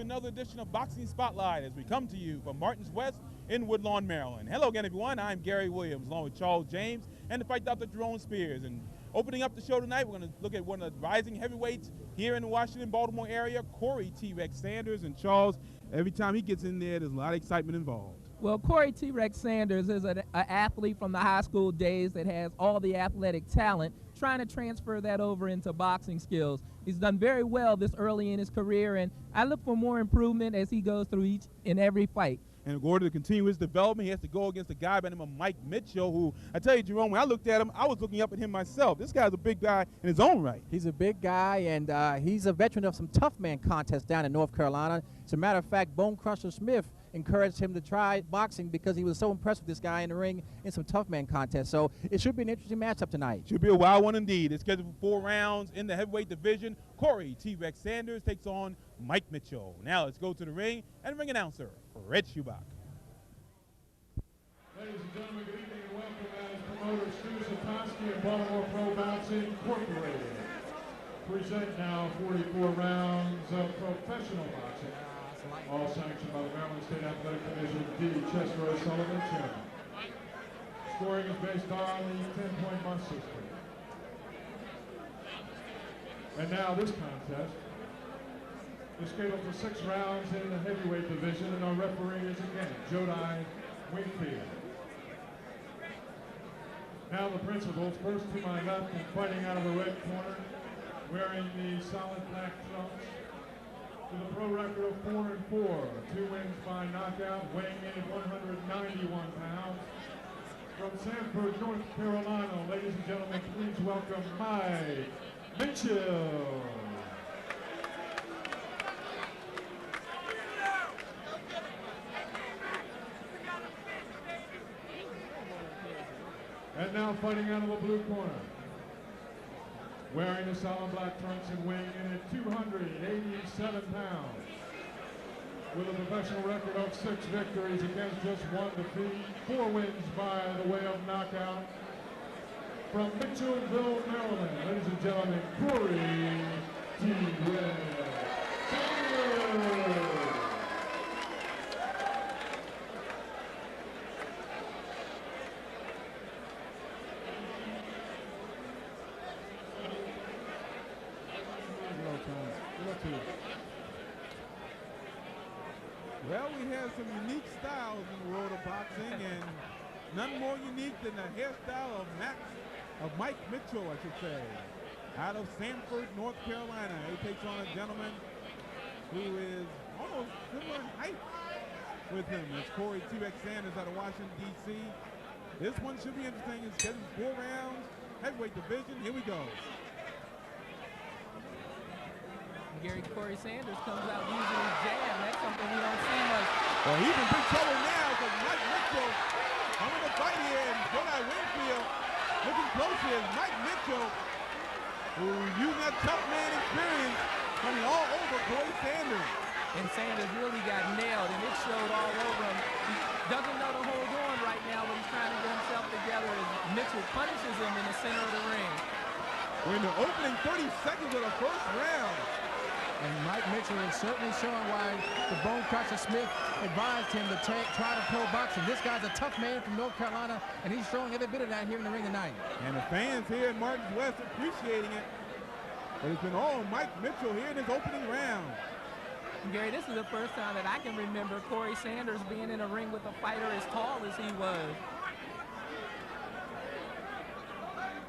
another edition of Boxing Spotlight as we come to you from Martins West in Woodlawn, Maryland. Hello again, everyone. I'm Gary Williams, along with Charles James and the fight Dr. Jerome Spears. And opening up the show tonight, we're going to look at one of the rising heavyweights here in the Washington, Baltimore area, Corey T-Rex Sanders. And Charles, every time he gets in there, there's a lot of excitement involved. Well, Corey T-Rex Sanders is an athlete from the high school days that has all the athletic talent, trying to transfer that over into boxing skills. He's done very well this early in his career, and I look for more improvement as he goes through each and every fight. And in order to continue his development, he has to go against a guy by the name of Mike Mitchell, who, I tell you, Jerome, when I looked at him, I was looking up at him myself. This guy's a big guy in his own right. He's a big guy, and he's a veteran of some tough man contests down in North Carolina. As a matter of fact, Bone Crusher Smith encouraged him to try boxing because he was so impressed with this guy in the ring in some tough man contests. So it should be an interesting matchup tonight. Should be a wild one indeed. It's scheduled for 4 rounds in the heavyweight division. Corey T-Rex Sanders takes on Mike Mitchell. Now let's go to the ring and ring announcer, Fred Schubach. Ladies and gentlemen, good evening and welcome as promoter Stu Satoski and Baltimore Pro Boxing Incorporated present now 44 rounds of professional boxing, all sanctioned by the Maryland State Athletic Commission D. Chester O'Sullivan Chairman. Scoring is based on the 10-point must system. And now this contest is scheduled for 6 rounds in the heavyweight division, and our referee is again Jodi Wingfield. Now the principals, first to my left and fighting out of the red corner, wearing the solid black trunks, with a pro record of 4-4, 2 wins by knockout, weighing in at 191 pounds. From Sanford, North Carolina, ladies and gentlemen, please welcome Mike Mitchell. And now fighting out of the blue corner, wearing the solid black trunks and weighing in at 287 pounds, with a professional record of 6 victories against just 1 defeat, 4 wins by the way of knockout. From Mitchellville, Maryland, ladies and gentlemen, Corey T-Rex Sanders. Well, we have some unique styles in the world of boxing, and none more unique than the hairstyle of Mike Mitchell, I should say, out of Sanford, North Carolina. He takes on a gentleman who is almost similar in height with him. It's Corey T-Rex Sanders out of Washington, D.C. This one should be interesting. It's scheduled 4 rounds, heavyweight division. Here we go. Gary, Corey Sanders comes out using his jab. That's something we don't see much. Well, he's in big trouble now because Mike Mitchell coming to fight here, and Jodi Wingfield looking close here. Mike Mitchell, who's using that tough man experience, coming all over Corey Sanders. And Sanders really got nailed, and it showed all over him. He doesn't know to hold on right now, but he's trying to get himself together as Mitchell punishes him in the center of the ring. We're in the opening 30 seconds of the first round. And Mike Mitchell is certainly showing why the Bone Crusher Smith advised him to try to pro boxing. This guy's a tough man from North Carolina, and he's showing every bit of that here in the ring tonight. And the fans here in Martins West appreciating it. But it's been all Mike Mitchell here in his opening round. Gary, this is the first time that I can remember Corey Sanders being in a ring with a fighter as tall as he was.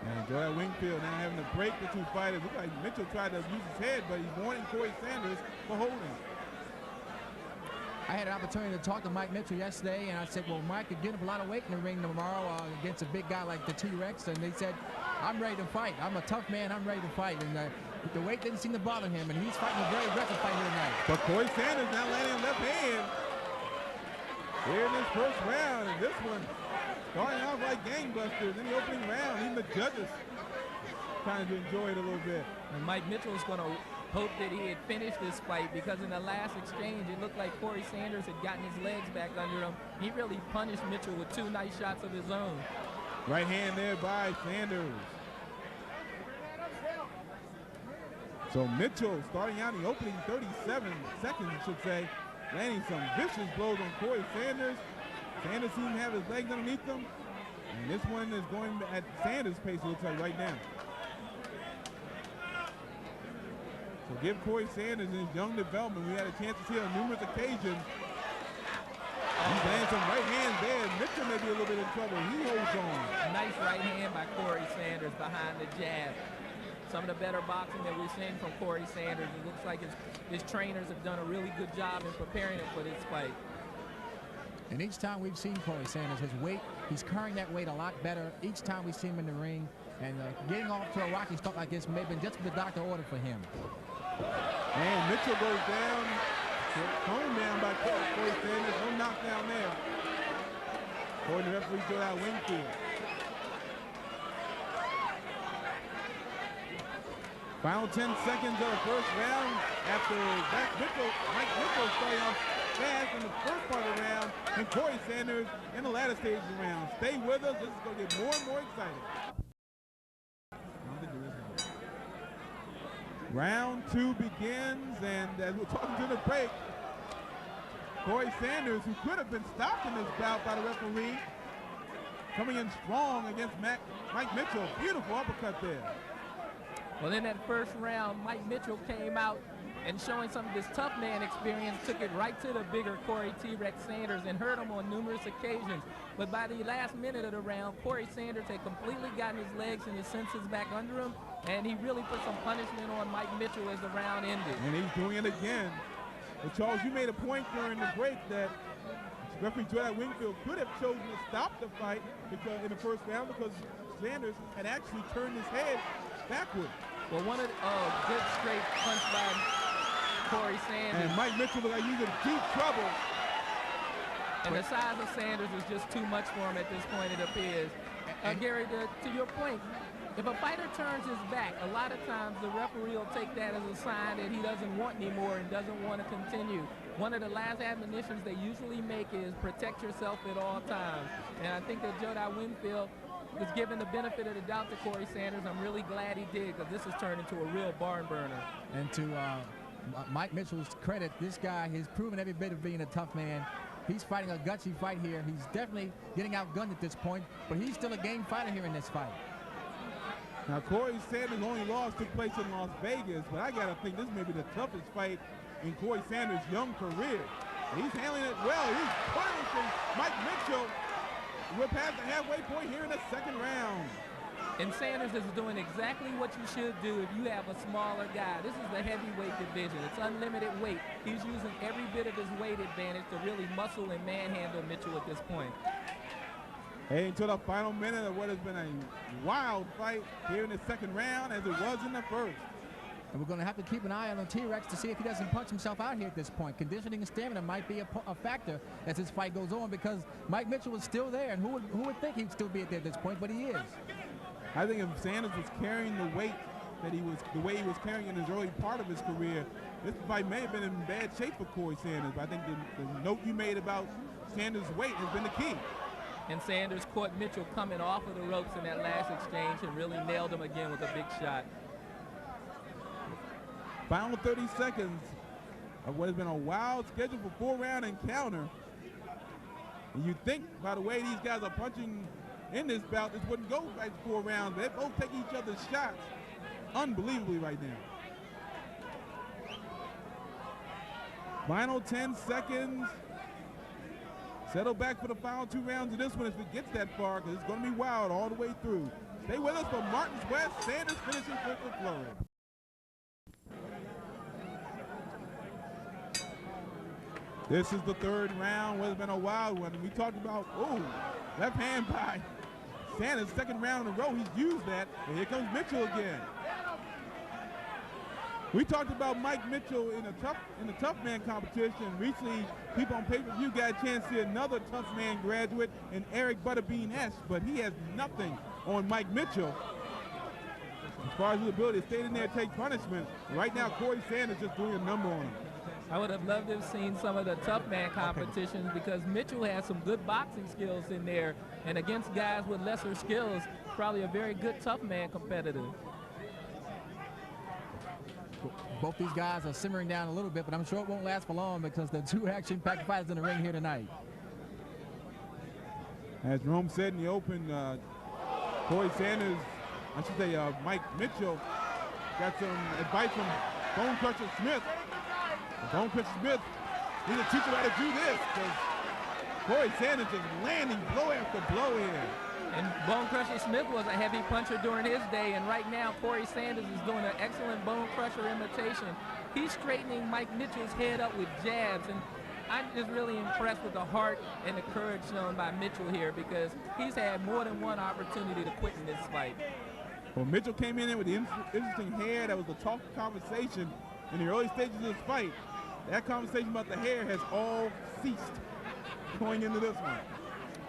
And Jodi Wingfield now having to break the 2 fighters. Looks like Mitchell tried to use his head, but he's warning Corey Sanders for holding. I had an opportunity to talk to Mike Mitchell yesterday, and I said, well, Mike could get up a lot of weight in the ring tomorrow against a big guy like the T-Rex, and they said, I'm ready to fight. I'm a tough man. I'm ready to fight. And the weight didn't seem to bother him, and he's fighting a very aggressive fight here tonight. But Corey Sanders now landing left hand here in this first round, and this one starting out like gangbusters in the opening round. Even the judges trying to enjoy it a little bit. And Mike Mitchell is going to hope that he had finished this fight, because in the last exchange, it looked like Corey Sanders had gotten his legs back under him. He really punished Mitchell with 2 nice shots of his own. Right hand there by Sanders. So Mitchell starting out in the opening 37 seconds, I should say, landing some vicious blows on Corey Sanders. Sanders seems to have his legs underneath him. And this one is going at Sanders' pace, it looks like, right now. So give Corey Sanders in his young development. We had a chance to see on numerous occasions. He's landing some right hands there. Mitchell may be a little bit in trouble. He holds on. Nice right hand by Corey Sanders behind the jab. Some of the better boxing that we've seen from Corey Sanders. It looks like his trainers have done a really good job in preparing him for this fight. And each time we've seen Corey Sanders, his weight, he's carrying that weight a lot better each time we see him in the ring. And getting off to a rocky start like this may have been just what the doctor ordered for him. And Mitchell goes down, thrown down by Corey Sanders. No knockdown there. According to referee Joe Wingfield. Final 10 seconds of the first round after Mike Mitchell starting off fast in the first part of the round, and Corey Sanders in the latter stage of the round. Stay with us. This is going to get more and more exciting. Round 2 begins, and as we're talking to the break, Corey Sanders, who could have been stopped in this bout by the referee, coming in strong against Mike Mitchell. Beautiful uppercut there. Well, in that first round, Mike Mitchell came out and showing some of his tough man experience, took it right to the bigger Corey T-Rex Sanders and hurt him on numerous occasions. But by the last minute of the round, Corey Sanders had completely gotten his legs and his senses back under him, and he really put some punishment on Mike Mitchell as the round ended. And he's doing it again. But Charles, you made a point during the break that referee Joe Wingfield could have chosen to stop the fight because in the first round because Sanders had actually turned his head backward. Well, one of the good straight punch by Corey Sanders. And Mike Mitchell looked like he's in deep trouble. And the size of Sanders is just too much for him at this point, it appears. Gary, to your point, if a fighter turns his back, a lot of times the referee will take that as a sign that he doesn't want anymore and doesn't want to continue. One of the last admonitions they usually make is protect yourself at all times. And I think that Joe Winfield was given the benefit of the doubt to Corey Sanders. I'm really glad he did because this has turned into a real barn burner. And to Mike Mitchell's credit, this guy has proven every bit of being a tough man. He's fighting a gutsy fight here. He's definitely getting outgunned at this point, but he's still a game fighter here in this fight. Now, Corey Sanders' only loss took place in Las Vegas, but I got to think this may be the toughest fight in Corey Sanders' young career. He's handling it well. He's punishing Mike Mitchell. We're past the halfway point here in the second round. And Sanders is doing exactly what you should do if you have a smaller guy. This is the heavyweight division. It's unlimited weight. He's using every bit of his weight advantage to really muscle and manhandle Mitchell at this point. Heading to the final minute of what has been a wild fight here in the second round as it was in the first. And we're going to have to keep an eye on the T-Rex to see if he doesn't punch himself out here at this point. Conditioning and stamina might be a factor as this fight goes on because Mike Mitchell is still there, and who would think he'd still be there at this point, but he is. I think if Sanders was carrying the weight that the way he was carrying in his early part of his career, this fight may have been in bad shape for Corey Sanders. But I think the note you made about Sanders' weight has been the key. And Sanders caught Mitchell coming off of the ropes in that last exchange and really nailed him again with a big shot. Final 30 seconds of what has been a wild schedule for 4-round encounter. And you think, by the way these guys are punching in this bout, this wouldn't go like 4 rounds. They both take each other's shots unbelievably right now. Final 10 seconds. Settle back for the final 2 rounds of this one if it gets that far, because it's going to be wild all the way through. Stay with us for Martin's West. Sanders finishing with the flurry. This is the 3rd round, where it's been a wild one. We talked about, left hand by Sanders, 2nd round in a row. He's used that, and here comes Mitchell again. We talked about Mike Mitchell in the tough man competition. Recently, people on pay-per-view got a chance to see another tough man graduate in Eric Butterbean S, but he has nothing on Mike Mitchell as far as his ability to stay in there and take punishment. Right now, Corey Sanders just doing a number on him. I would have loved to have seen some of the tough man competitions because Mitchell has some good boxing skills in there, and against guys with lesser skills, probably a very good tough man competitor. Both these guys are simmering down a little bit, but I'm sure it won't last for long because the two action-packed fighters in the ring here tonight. As Jerome said in the open, Corey Sanders, I should say Mike Mitchell, got some advice from Bone Crusher Smith. Bone Crusher Smith, he's a teacher how to do this, because Corey Sanders just landing blow after blow here. And Bone Crusher Smith was a heavy puncher during his day, and right now Corey Sanders is doing an excellent Bone Crusher imitation. He's straightening Mike Mitchell's head up with jabs, and I'm just really impressed with the heart and the courage shown by Mitchell here, because he's had more than one opportunity to quit in this fight. Well, Mitchell came in there with the interesting hair. That was a talk conversation in the early stages of this fight. That conversation about the hair has all ceased going into this one.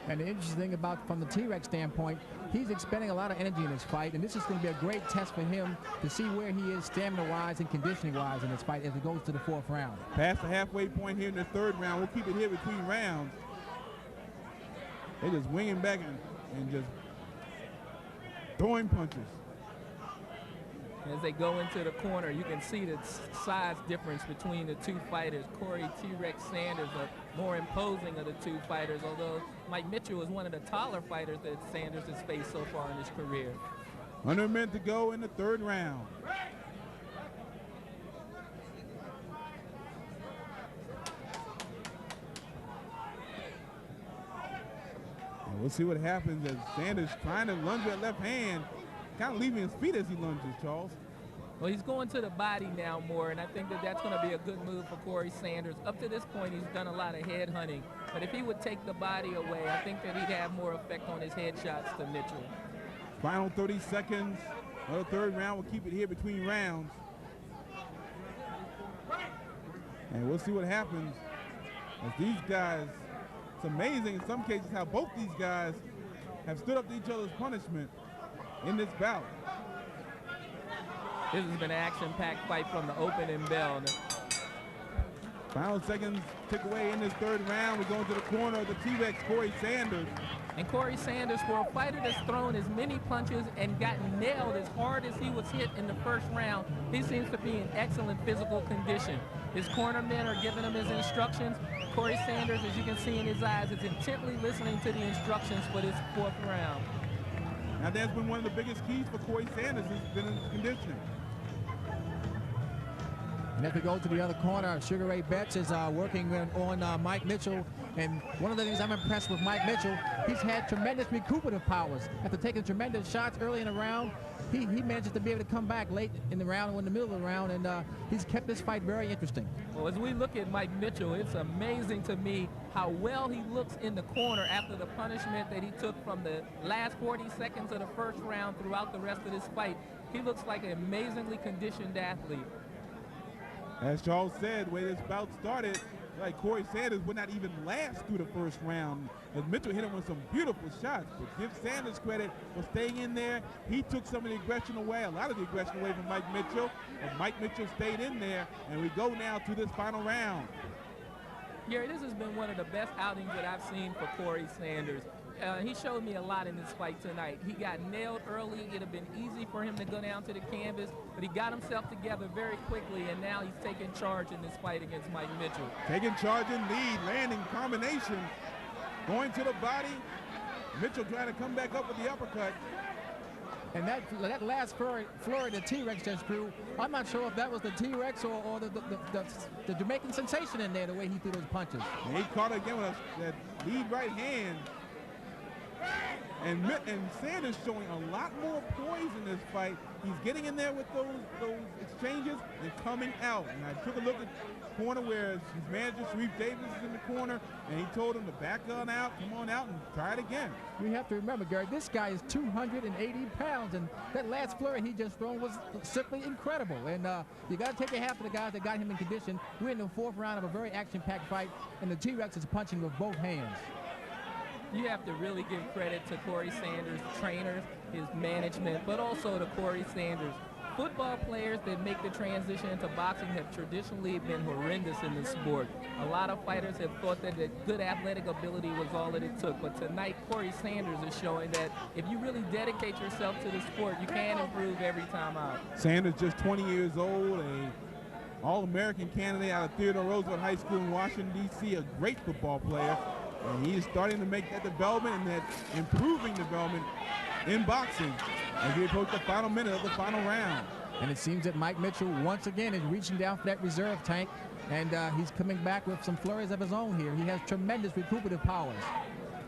And the interesting thing about, from the T-Rex standpoint, he's expending a lot of energy in this fight, and this is going to be a great test for him to see where he is stamina-wise and conditioning-wise in this fight as it goes to the 4th round. Past the halfway point here in the 3rd round. We'll keep it here between rounds. They're just winging back and just throwing punches. As they go into the corner, you can see the size difference between the two fighters. Corey T-Rex Sanders, the more imposing of the two fighters, although Mike Mitchell is one of the taller fighters that Sanders has faced so far in his career. 100 minutes to go in the 3rd round. And we'll see what happens as Sanders trying to lunge with left hand, kind of leaving his feet as he lunges, Charles. Well, he's going to the body now more, and I think that that's going to be a good move for Corey Sanders. Up to this point, he's done a lot of head hunting, but if he would take the body away, I think that he'd have more effect on his head shots to Mitchell. Final 30 seconds of the 3rd round. We'll keep it here between rounds. And we'll see what happens as these guys, it's amazing in some cases how both these guys have stood up to each other's punishment in this bout. This has been an action-packed fight from the opening bell. Final seconds tick away in this 3rd round. We're going to the corner of the T-Rex, Corey Sanders. And Corey Sanders, for a fighter that's thrown as many punches and gotten nailed as hard as he was hit in the 1st round, he seems to be in excellent physical condition. His cornermen are giving him his instructions. Corey Sanders, as you can see in his eyes, is intently listening to the instructions for this 4th round. Now that's been one of the biggest keys for Corey Sanders, has been his conditioning. And if we go to the other corner, Sugar Ray Betts is working on Mike Mitchell. And one of the things I'm impressed with Mike Mitchell, he's had tremendous recuperative powers. After taking tremendous shots early in the round, he manages to be able to come back late in the round or in the middle of the round, and he's kept this fight very interesting. Well, as we look at Mike Mitchell, it's amazing to me how well he looks in the corner after the punishment that he took from the last 40 seconds of the 1st round throughout the rest of this fight. He looks like an amazingly conditioned athlete. As Charles said, the way this bout started, like Corey Sanders would not even last through the 1st round, as Mitchell hit him with some beautiful shots. But give Sanders credit for staying in there. He took some of the aggression away, a lot of the aggression away from Mike Mitchell. And Mike Mitchell stayed in there, and we go now to this final round. Gary, this has been one of the best outings that I've seen for Corey Sanders. He showed me a lot in this fight tonight. He got nailed early. It would have been easy for him to go down to the canvas, but he got himself together very quickly, and now he's taking charge in this fight against Mike Mitchell. Taking charge in lead, landing combination, going to the body. Mitchell trying to come back up with the uppercut. And that last flurry the T-Rex just threw, I'm not sure if that was the T-Rex or the Jamaican sensation in there, the way he threw those punches. And he caught again with that lead right hand. And Sanders showing a lot more poise in this fight. He's getting in there with those exchanges and coming out. And I took a look at the corner where his manager, Sharif Davis, is in the corner, and he told him to back on out, come on out, and try it again. We have to remember, Gary, this guy is 280 pounds, and that last flurry he just thrown was simply incredible. And you got to take a hat for the guys that got him in condition. We're in the 4th round of a very action-packed fight, and the T-Rex is punching with both hands. You have to really give credit to Corey Sanders' trainers, his management, but also to Corey Sanders football players that make the transition into boxing have traditionally been horrendous in the sport. A lot of fighters have thought that good athletic ability was all that it took, but tonight Corey Sanders is showing that if you really dedicate yourself to the sport, you can improve every time out. Sanders just 20 years old, a All-American candidate out of Theodore Roosevelt High School in Washington, D.C., a great football player, and he is starting to make that development and that improving development in boxing as we approach the final minute of the final round. And it seems that Mike Mitchell once again is reaching down for that reserve tank, and he's coming back with some flurries of his own here. He has tremendous recuperative powers.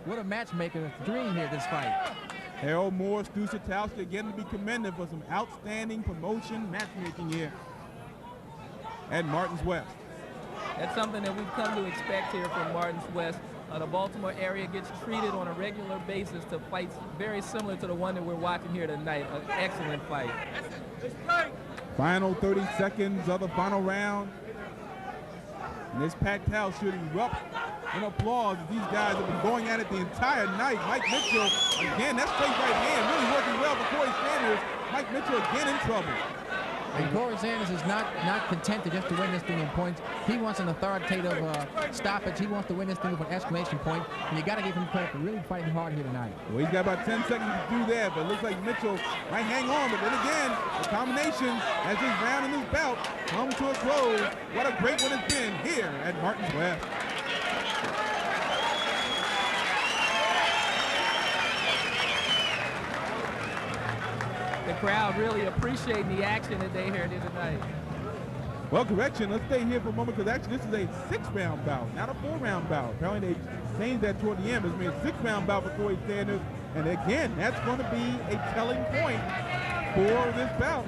What a matchmaker dream here, this fight. Harold Moore, Stu Satowski again to be commended for some outstanding promotion matchmaking here at Martin's West. That's something that we've come to expect here from Martin's West. The Baltimore area gets treated on a regular basis to fights very similar to the one that we're watching here tonight. An excellent fight. Final 30 seconds of the final round. And this packed house should erupt in applause as these guys have been going at it the entire night. Mike Mitchell, again, that straight right hand really working well for Corey Sanders. Mike Mitchell again in trouble. And Corey Sanders is not content just to win this thing in points. He wants an authoritative stoppage. He wants to win this thing with an exclamation point, and you got to give him credit for really fighting hard here tonight. Well, he's got about 10 seconds to do that, but it looks like Mitchell might hang on. But then again, the combination as this round and this bout come to a close. What a great one it's been here at Martin's West. The crowd really appreciating the action that they heard here tonight. Well, correction, let's stay here for a moment because actually this is a 6-round bout, not a 4-round bout. Apparently they changed that toward the end. It's been a 6-round bout for Corey Sanders. And again, that's going to be a telling point for this bout.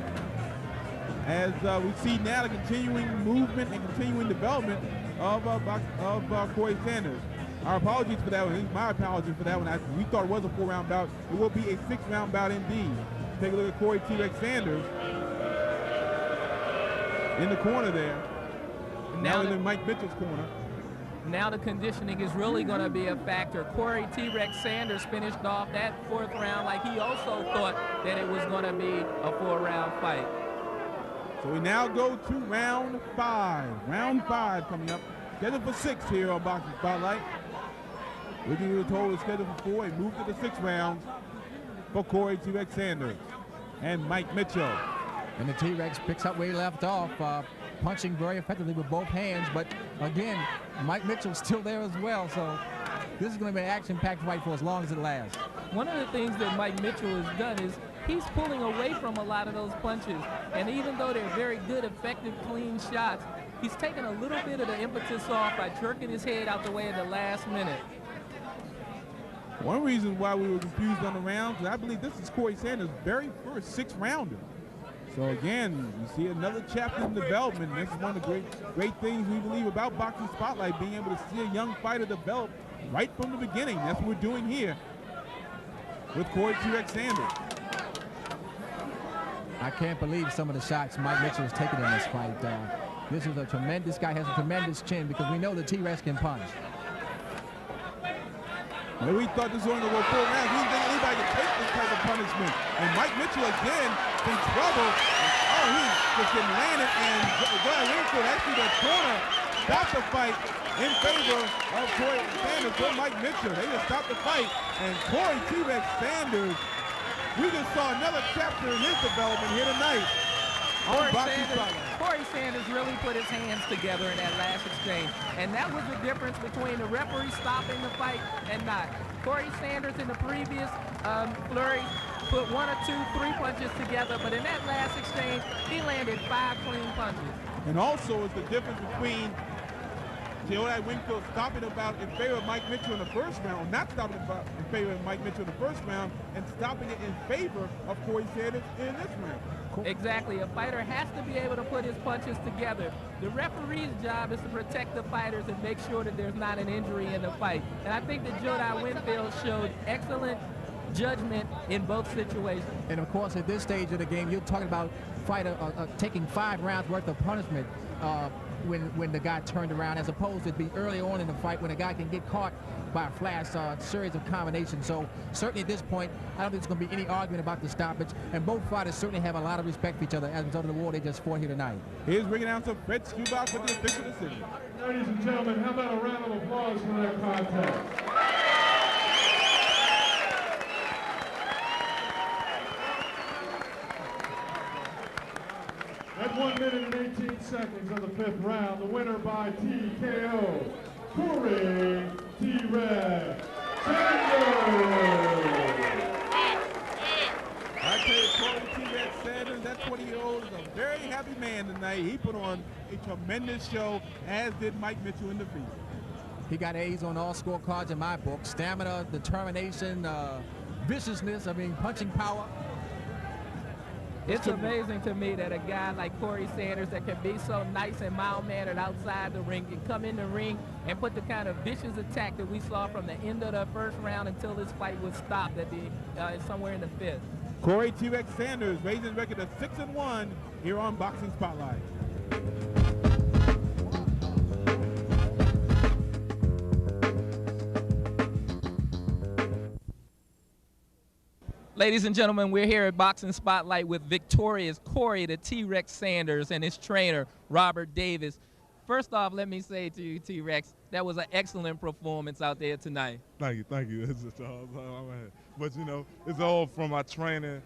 As we see now the continuing movement and continuing development of Corey Sanders. Our apologies for that one. At least my apology for that one. We thought it was a 4-round bout. It will be a 6-round bout indeed. Take a look at Corey T-Rex Sanders in the corner there. Now in Mike Mitchell's corner. Now the conditioning is really going to be a factor. Corey T-Rex Sanders finished off that 4th round like he also thought that it was going to be a 4-round fight. So we now go to round 5. Round 5 coming up. Scheduled for 6 here on Boxing Spotlight. We were told it's scheduled for 4 and moved to the 6th round for Corey T-Rex Sanders and Mike Mitchell. And the T-Rex picks up where he left off, punching very effectively with both hands. But again, Mike Mitchell's still there as well. So this is going to be an action-packed fight for as long as it lasts. One of the things that Mike Mitchell has done is he's pulling away from a lot of those punches. And even though they're very good, effective, clean shots, he's taken a little bit of the impetus off by jerking his head out the way at the last minute. One reason why we were confused on the rounds is I believe this is Corey Sanders' very first 6-rounder. So again, you see another chapter in development. This is one of the great things we believe about Boxing Spotlight, being able to see a young fighter develop right from the beginning. That's what we're doing here with Corey T-Rex Sanders. I can't believe some of the shots Mike Mitchell has taken in this fight. This guy has a tremendous chin because we know the T-Rex can punch. Well, we thought this was only going to go 4 rounds. We didn't think anybody could take this type of punishment. And Mike Mitchell again in trouble. Oh, he's just getting landed. And Glad Winfield actually that corner stopped the fight in favor of Corey Sanders for Mike Mitchell. They just stopped the fight. And Corey T-Rex Sanders, we just saw another chapter in his development here tonight. Corey Sanders really put his hands together in that last exchange. And that was the difference between the referee stopping the fight and not. Corey Sanders in the previous flurry put 1 or 2, 3 punches together, but in that last exchange, he landed 5 clean punches. And also is the difference between Glad Winfield stopping about in favor of Mike Mitchell in the first round, not stopping about in favor of Mike Mitchell in the first round, and stopping it in favor of Corey Sanders in this round. Exactly. A fighter has to be able to put his punches together. The referee's job is to protect the fighters and make sure that there's not an injury in the fight. And I think that Jodi Winfield showed excellent judgment in both situations. And of course, at this stage of the game, you're talking about fighter taking 5 rounds worth of punishment when the guy turned around, as opposed to be early on in the fight when a guy can get caught by a flash series of combinations. So certainly at this point, I don't think there's going to be any argument about the stoppage, and both fighters certainly have a lot of respect for each other as a result of the war they just fought here tonight. Here's ring announcer Fred Skubach with the official decision. Ladies and gentlemen, how about a round of applause for that contest? At 1 minute and 18 seconds of the 5th round, the winner by TKO, Corey T-Rex Sanders. I tell you, Corey T-Rex Sanders, that 20-year-old is a very happy man tonight. He put on a tremendous show, as did Mike Mitchell in the field. He got A's on all scorecards in my book. Stamina, determination, viciousness, punching power. It's amazing to me that a guy like Corey Sanders that can be so nice and mild-mannered outside the ring can come in the ring and put the kind of vicious attack that we saw from the end of the 1st round until this fight was stopped at the somewhere in the 5th. Corey T-Rex Sanders raising his record to 6-1 here on Boxing Spotlight. Ladies and gentlemen, we're here at Boxing Spotlight with victorious Corey the T-Rex Sanders and his trainer, Robert Davis. First off, let me say to you, T-Rex, that was an excellent performance out there tonight. Thank you. But, it's all from my training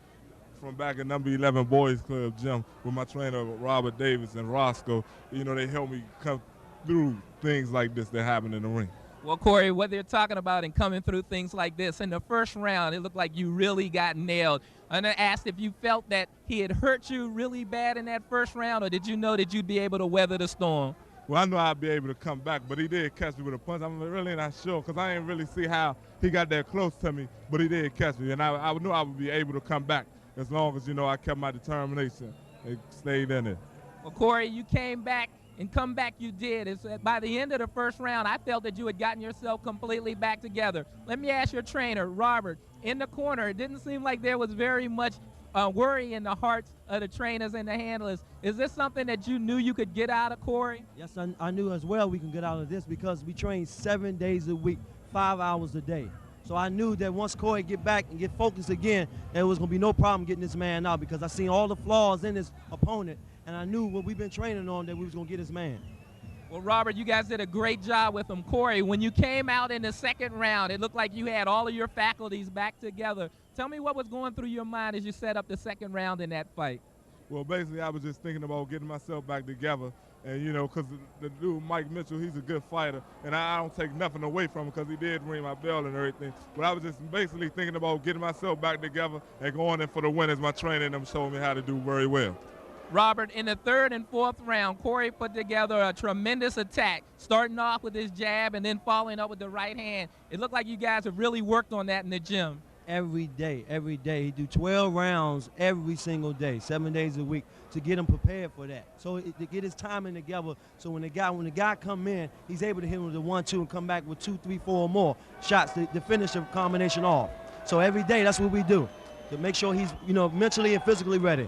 from back at number 11 Boys Club gym with my trainer, Robert Davis and Roscoe. They helped me come through things like this that happen in the ring. Well, Corey, what they're talking about and coming through things like this, in the 1st round, it looked like you really got nailed. And I asked if you felt that he had hurt you really bad in that 1st round, or did you know that you'd be able to weather the storm? Well, I know I'd be able to come back, but he did catch me with a punch. I'm really not sure because I didn't really see how he got that close to me, but he did catch me. And I knew I would be able to come back as long as, I kept my determination and stayed in it. Well, Corey, you came back. And come back you did. It's by the end of the 1st round, I felt that you had gotten yourself completely back together. Let me ask your trainer, Robert, in the corner, it didn't seem like there was very much worry in the hearts of the trainers and the handlers. Is this something that you knew you could get out of Corey? Yes, I knew as well we can get out of this because we train 7 days a week, 5 hours a day. So I knew that once Corey get back and get focused again, there was going to be no problem getting this man out because I seen all the flaws in his opponent. And I knew what we've been training on that we was going to get his man. Well, Robert, you guys did a great job with him. Corey, when you came out in the 2nd round, it looked like you had all of your faculties back together. Tell me what was going through your mind as you set up the 2nd round in that fight. Well, basically, I was just thinking about getting myself back together. And, because the dude, Mike Mitchell, he's a good fighter. And I don't take nothing away from him because he did ring my bell and everything. But I was just basically thinking about getting myself back together and going in for the win as my trainer and them showing me how to do very well. Robert, in the 3rd and 4th round, Corey put together a tremendous attack, starting off with his jab and then following up with the right hand. It looked like you guys have really worked on that in the gym. Every day. He do 12 rounds every single day, 7 days a week, to get him prepared for that. So to get his timing together, so when the guy come in, he's able to hit him with the 1-2 and come back with 2, 3, 4 or more shots to finish the combination off. So every day, that's what we do, to make sure he's mentally and physically ready.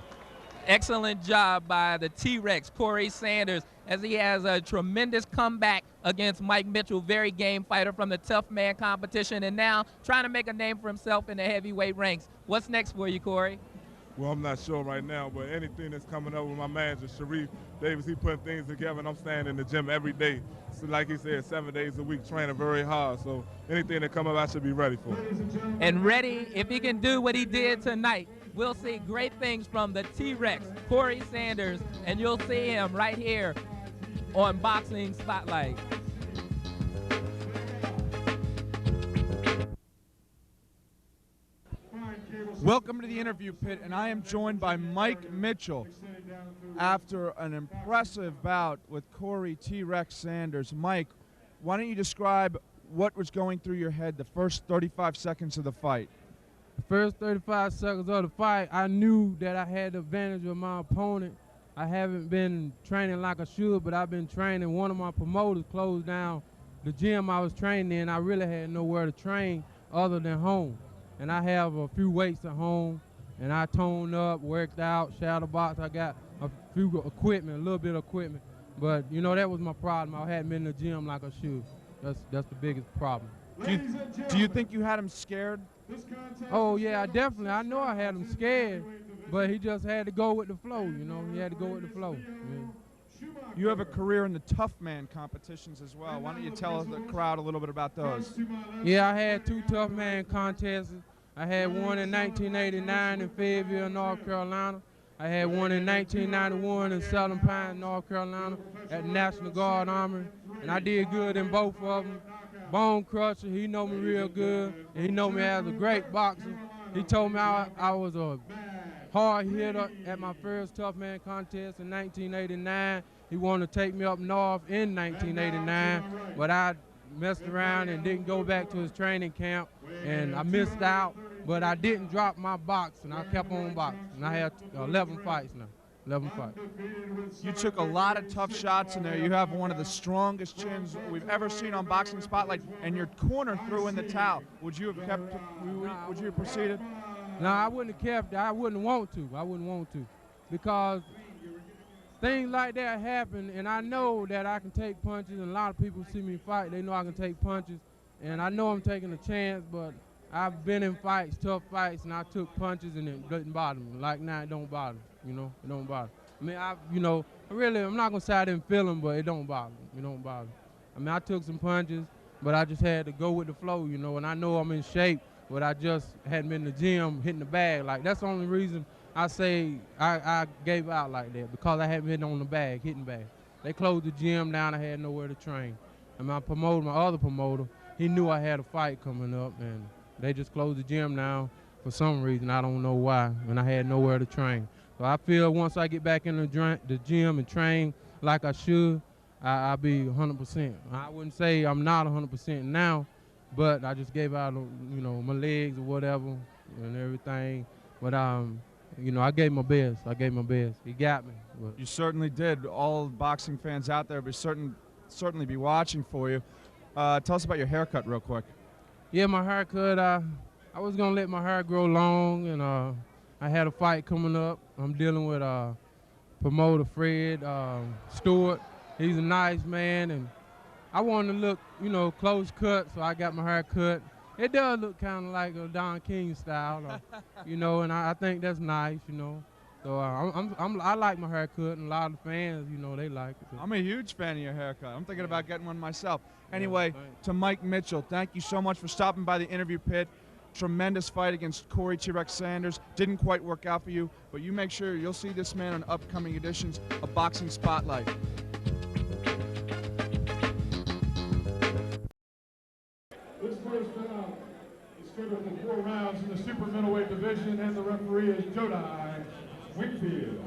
Excellent job by the T-Rex, Corey Sanders, as he has a tremendous comeback against Mike Mitchell, very game fighter from the tough man competition, and now trying to make a name for himself in the heavyweight ranks. What's next for you, Corey? Well, I'm not sure right now, but anything that's coming up with my manager, Sharif Davis, he putting things together, and I'm staying in the gym every day. So like he said, 7 days a week, training very hard. So anything that come up, I should be ready for. And ready, if he can do what he did tonight, we'll see great things from the T-Rex, Corey Sanders, and you'll see him right here on Boxing Spotlight. Welcome to the interview pit, and I am joined by Mike Mitchell after an impressive bout with Corey T-Rex Sanders. Mike, why don't you describe what was going through your head the first 35 seconds of the fight? The first 35 seconds of the fight, I knew that I had the advantage of my opponent. I haven't been training like I should, but I've been training. One of my promoters closed down the gym I was training in. I really had nowhere to train other than home. and I have a few weights at home, and I toned up, worked out, shadow box. I got a few equipment, a little bit of equipment, but you know that was my problem. I hadn't been in the gym like I should. That's the biggest problem. Do you think you had him scared? Oh yeah, I know I had him scared, but he just had to go with the flow. You know, he had to go with the flow. Yeah. You have a career in the tough man competitions as well. Why don't you tell the crowd a little bit about those? Yeah, I had 2 tough man contests. I had one in 1989 in Fayetteville, North Carolina. I had one in 1991 in Southern Pines, North Carolina at the National Guard Armory, and I did good in both of them. Bone Crusher, he know me real good, and he know me as a great boxer. He told me I was a hard hitter at my first tough man contest in 1989. He wanted to take me up north in 1989, but I messed around and didn't go back to his training camp, and I missed out, but I didn't drop my boxing. I kept on boxing, and I have 11 fights now. 11 fights. You took a lot of tough shots in there. You have one of the strongest chins we've ever seen on Boxing Spotlight, and your corner threw in the towel. Would you have kept? Would you have proceeded? No, I wouldn't have kept. I wouldn't want to. I wouldn't want to, because things like that happen, and I know that I can take punches. And a lot of people see me fight. They know I can take punches, and I know I'm taking a chance. But I've been in fights, tough fights, and I took punches, and it didn't bother me. Like now, it don't bother me. You know, it don't bother. I mean, I'm not gonna say I didn't feel them, but it don't bother me. It don't bother me. I mean, I took some punches, but I just had to go with the flow, you know. And I know I'm in shape, but I just hadn't been in the gym hitting the bag. Like that's the only reason I say I gave out like that, because I hadn't been on the bag, hitting bag. They closed the gym down. I had nowhere to train. And my other promoter, he knew I had a fight coming up, and they just closed the gym down for some reason. I don't know why, and I had nowhere to train. So I feel once I get back in the gym and train like I should, I'll be 100%. I wouldn't say I'm not 100% now, but I just gave out, you know, my legs or whatever and everything. But you know, I gave my best. I gave my best. He got me. But You certainly did. All boxing fans out there will certainly be watching for you. Tell us about your haircut real quick. yeah, my haircut. I was gonna let my hair grow long, and I had a fight coming up. I'm dealing with promoter Fred Stewart. He's a nice man, and I wanted to look, you know, close cut, so I got my hair cut. It does look kind of like a Don King style, you know, and I think that's nice, you know. So I like my haircut, and a lot of fans, you know, they like it. I'm a huge fan of your haircut. I'm thinking about getting one myself. Anyway, to Mike Mitchell, thank you so much for stopping by the interview pit. Tremendous fight against Corey T-Rex Sanders. Didn't quite work out for you, but you make sure you'll see this man on upcoming editions of Boxing Spotlight. This first bout is scheduled for 4 rounds in the super middleweight division, and the referee is Jodai Wingfield.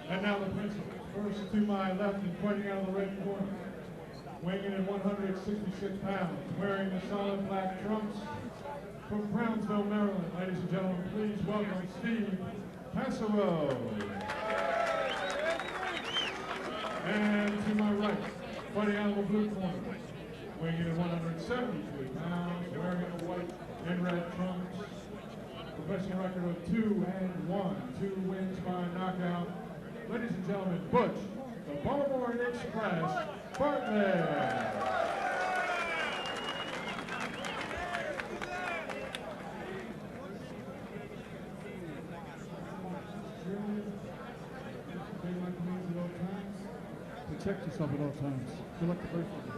And now the principal. First to my left and fighting out of the red corner, weighing in at 166 pounds, wearing the solid black trunks from Brownsville, Maryland. Ladies and gentlemen, please welcome Steve Passero. And to my right, fighting out of the blue corner, weighing in at 173 pounds, wearing the white and red trunks. Professional record of 2-1, 2 wins by knockout. Ladies and gentlemen, Butch, the Baltimore Express, Butler. Protect yourself at all times. Good luck to both of you.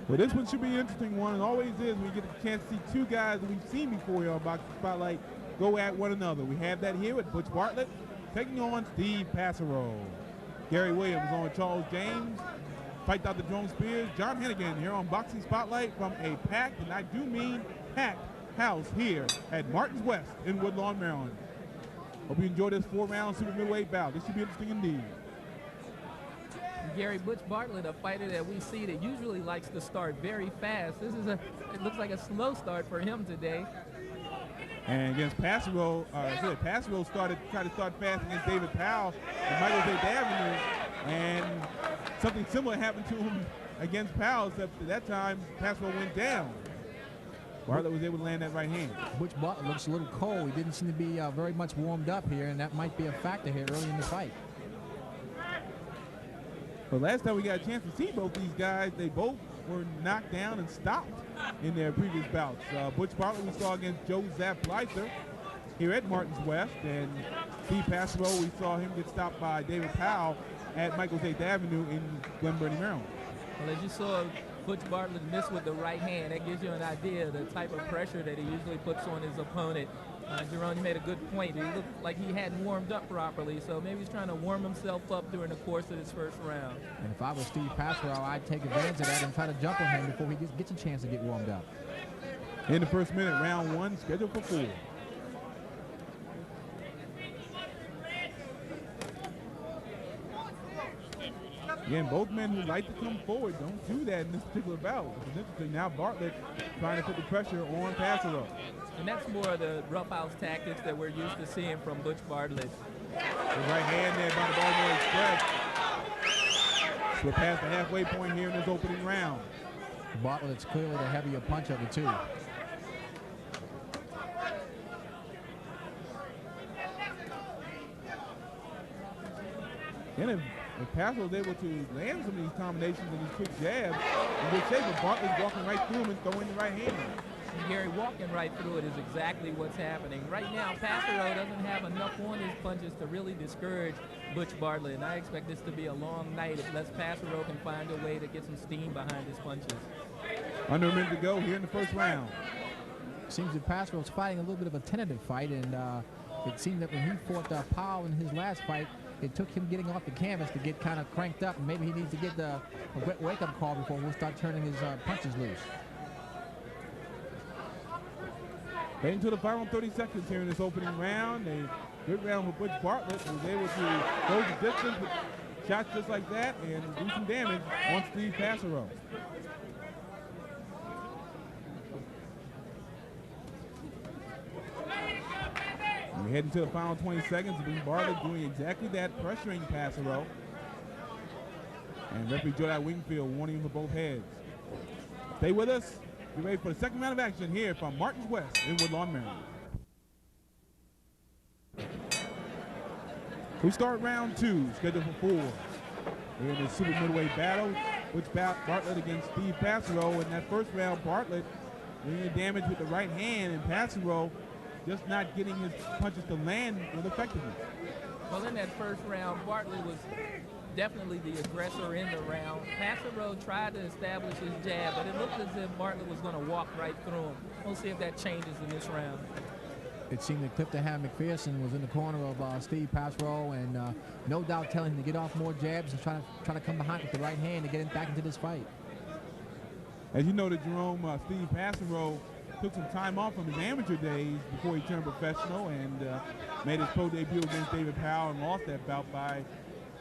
Well, this one should be an interesting one. It always is when you get a chance to see 2 guys that we've seen before here on Boxing Spotlight go at one another. We have that here with Butch Bartlett taking on Steve Passero. Gary Williams on Charles James. Fight Dr. Jerome Spears. John Hennigan here on Boxing Spotlight from a packed, and I do mean packed, house here at Martin's West in Woodlawn, Maryland. Hope you enjoy this 4-round super middleweight bout. This should be interesting indeed. Gary, Butch Bartlett, a fighter that we see that usually likes to start very fast. It looks like a slow start for him today. And against Passero, Passero tried to start fast against David Powell and Michael J. Avenue, and something similar happened to him against Powell, except at that time Passero went down. Bartlett was able to land that right hand. Butch Butler looks a little cold. He didn't seem to be very much warmed up here, and that might be a factor here early in the fight. But last time we got a chance to see both these guys, they both were knocked down and stopped in their previous bouts. Butch Bartlett we saw against Joe Zapp Leither here at Martins West, and Steve Passero, we saw him get stopped by David Powell at Michael's 8th Avenue in Glen Burnie, Maryland. Well, as you saw Butch Bartlett miss with the right hand, that gives you an idea of the type of pressure that he usually puts on his opponent. Jerome, you made a good point. He looked like he hadn't warmed up properly, so maybe he's trying to warm himself up during the course of this first round. And if I was Steve Passero, I'd take advantage of that and try to jump on him before he gets a chance to get warmed up. In the first minute, round 1, scheduled for 4. Again, both men who like to come forward don't do that in this particular battle. It's interesting. Now Bartlett trying to put the pressure on Passero. And that's more of the roughhouse tactics that we're used to seeing from Butch Bartlett. The right hand there by the Baltimore Express. We're past the halfway point here in this opening round. Bartlett's clearly the heavier punch of the two. And if Passero was able to land some of these combinations and these quick jabs, in good shape, but Bartlett's walking right through him and throwing the right hand. And Gary, walking right through it is exactly what's happening. Right now, Passero doesn't have enough on his punches to really discourage Butch Bartlett, and I expect this to be a long night unless Passero can find a way to get some steam behind his punches. Under a minute to go here in the first round. Seems that Passero's fighting a little bit of a tentative fight, and it seemed that when he fought Powell in his last fight, it took him getting off the canvas to get kind of cranked up, and maybe he needs to get a wake-up call before we'll start turning his punches loose. Heading to the final 30 seconds here in this opening round. A good round for Butch Bartlett, who was able to go the distance with shots just like that and do some damage on Steve Passero. We're heading to the final 20 seconds. Bartlett doing exactly that, pressuring Passero. And referee Joe Wingfield warning him for both heads. Stay with us. Get ready for the second round of action here from Martins West in Woodlawn, Maryland. We start round 2, scheduled for 4. We're in the super middleweight battle, which Bartlett against Steve Passero. In that first round, Bartlett doing the damage with the right hand, and Passero just not getting his punches to land with effectiveness. Well, in that first round, Bartlett was definitely the aggressor in the round. Passero tried to establish his jab, but it looked as if Bartlett was going to walk right through him. We'll see if that changes in this round. It seemed that Clifton Ham McPherson was in the corner of Steve Passero, and no doubt telling him to get off more jabs and trying to come behind with the right hand to get him back into this fight. As you know, Jerome, Steve Passero took some time off from his amateur days before he turned professional and made his pro debut against David Powell and lost that bout by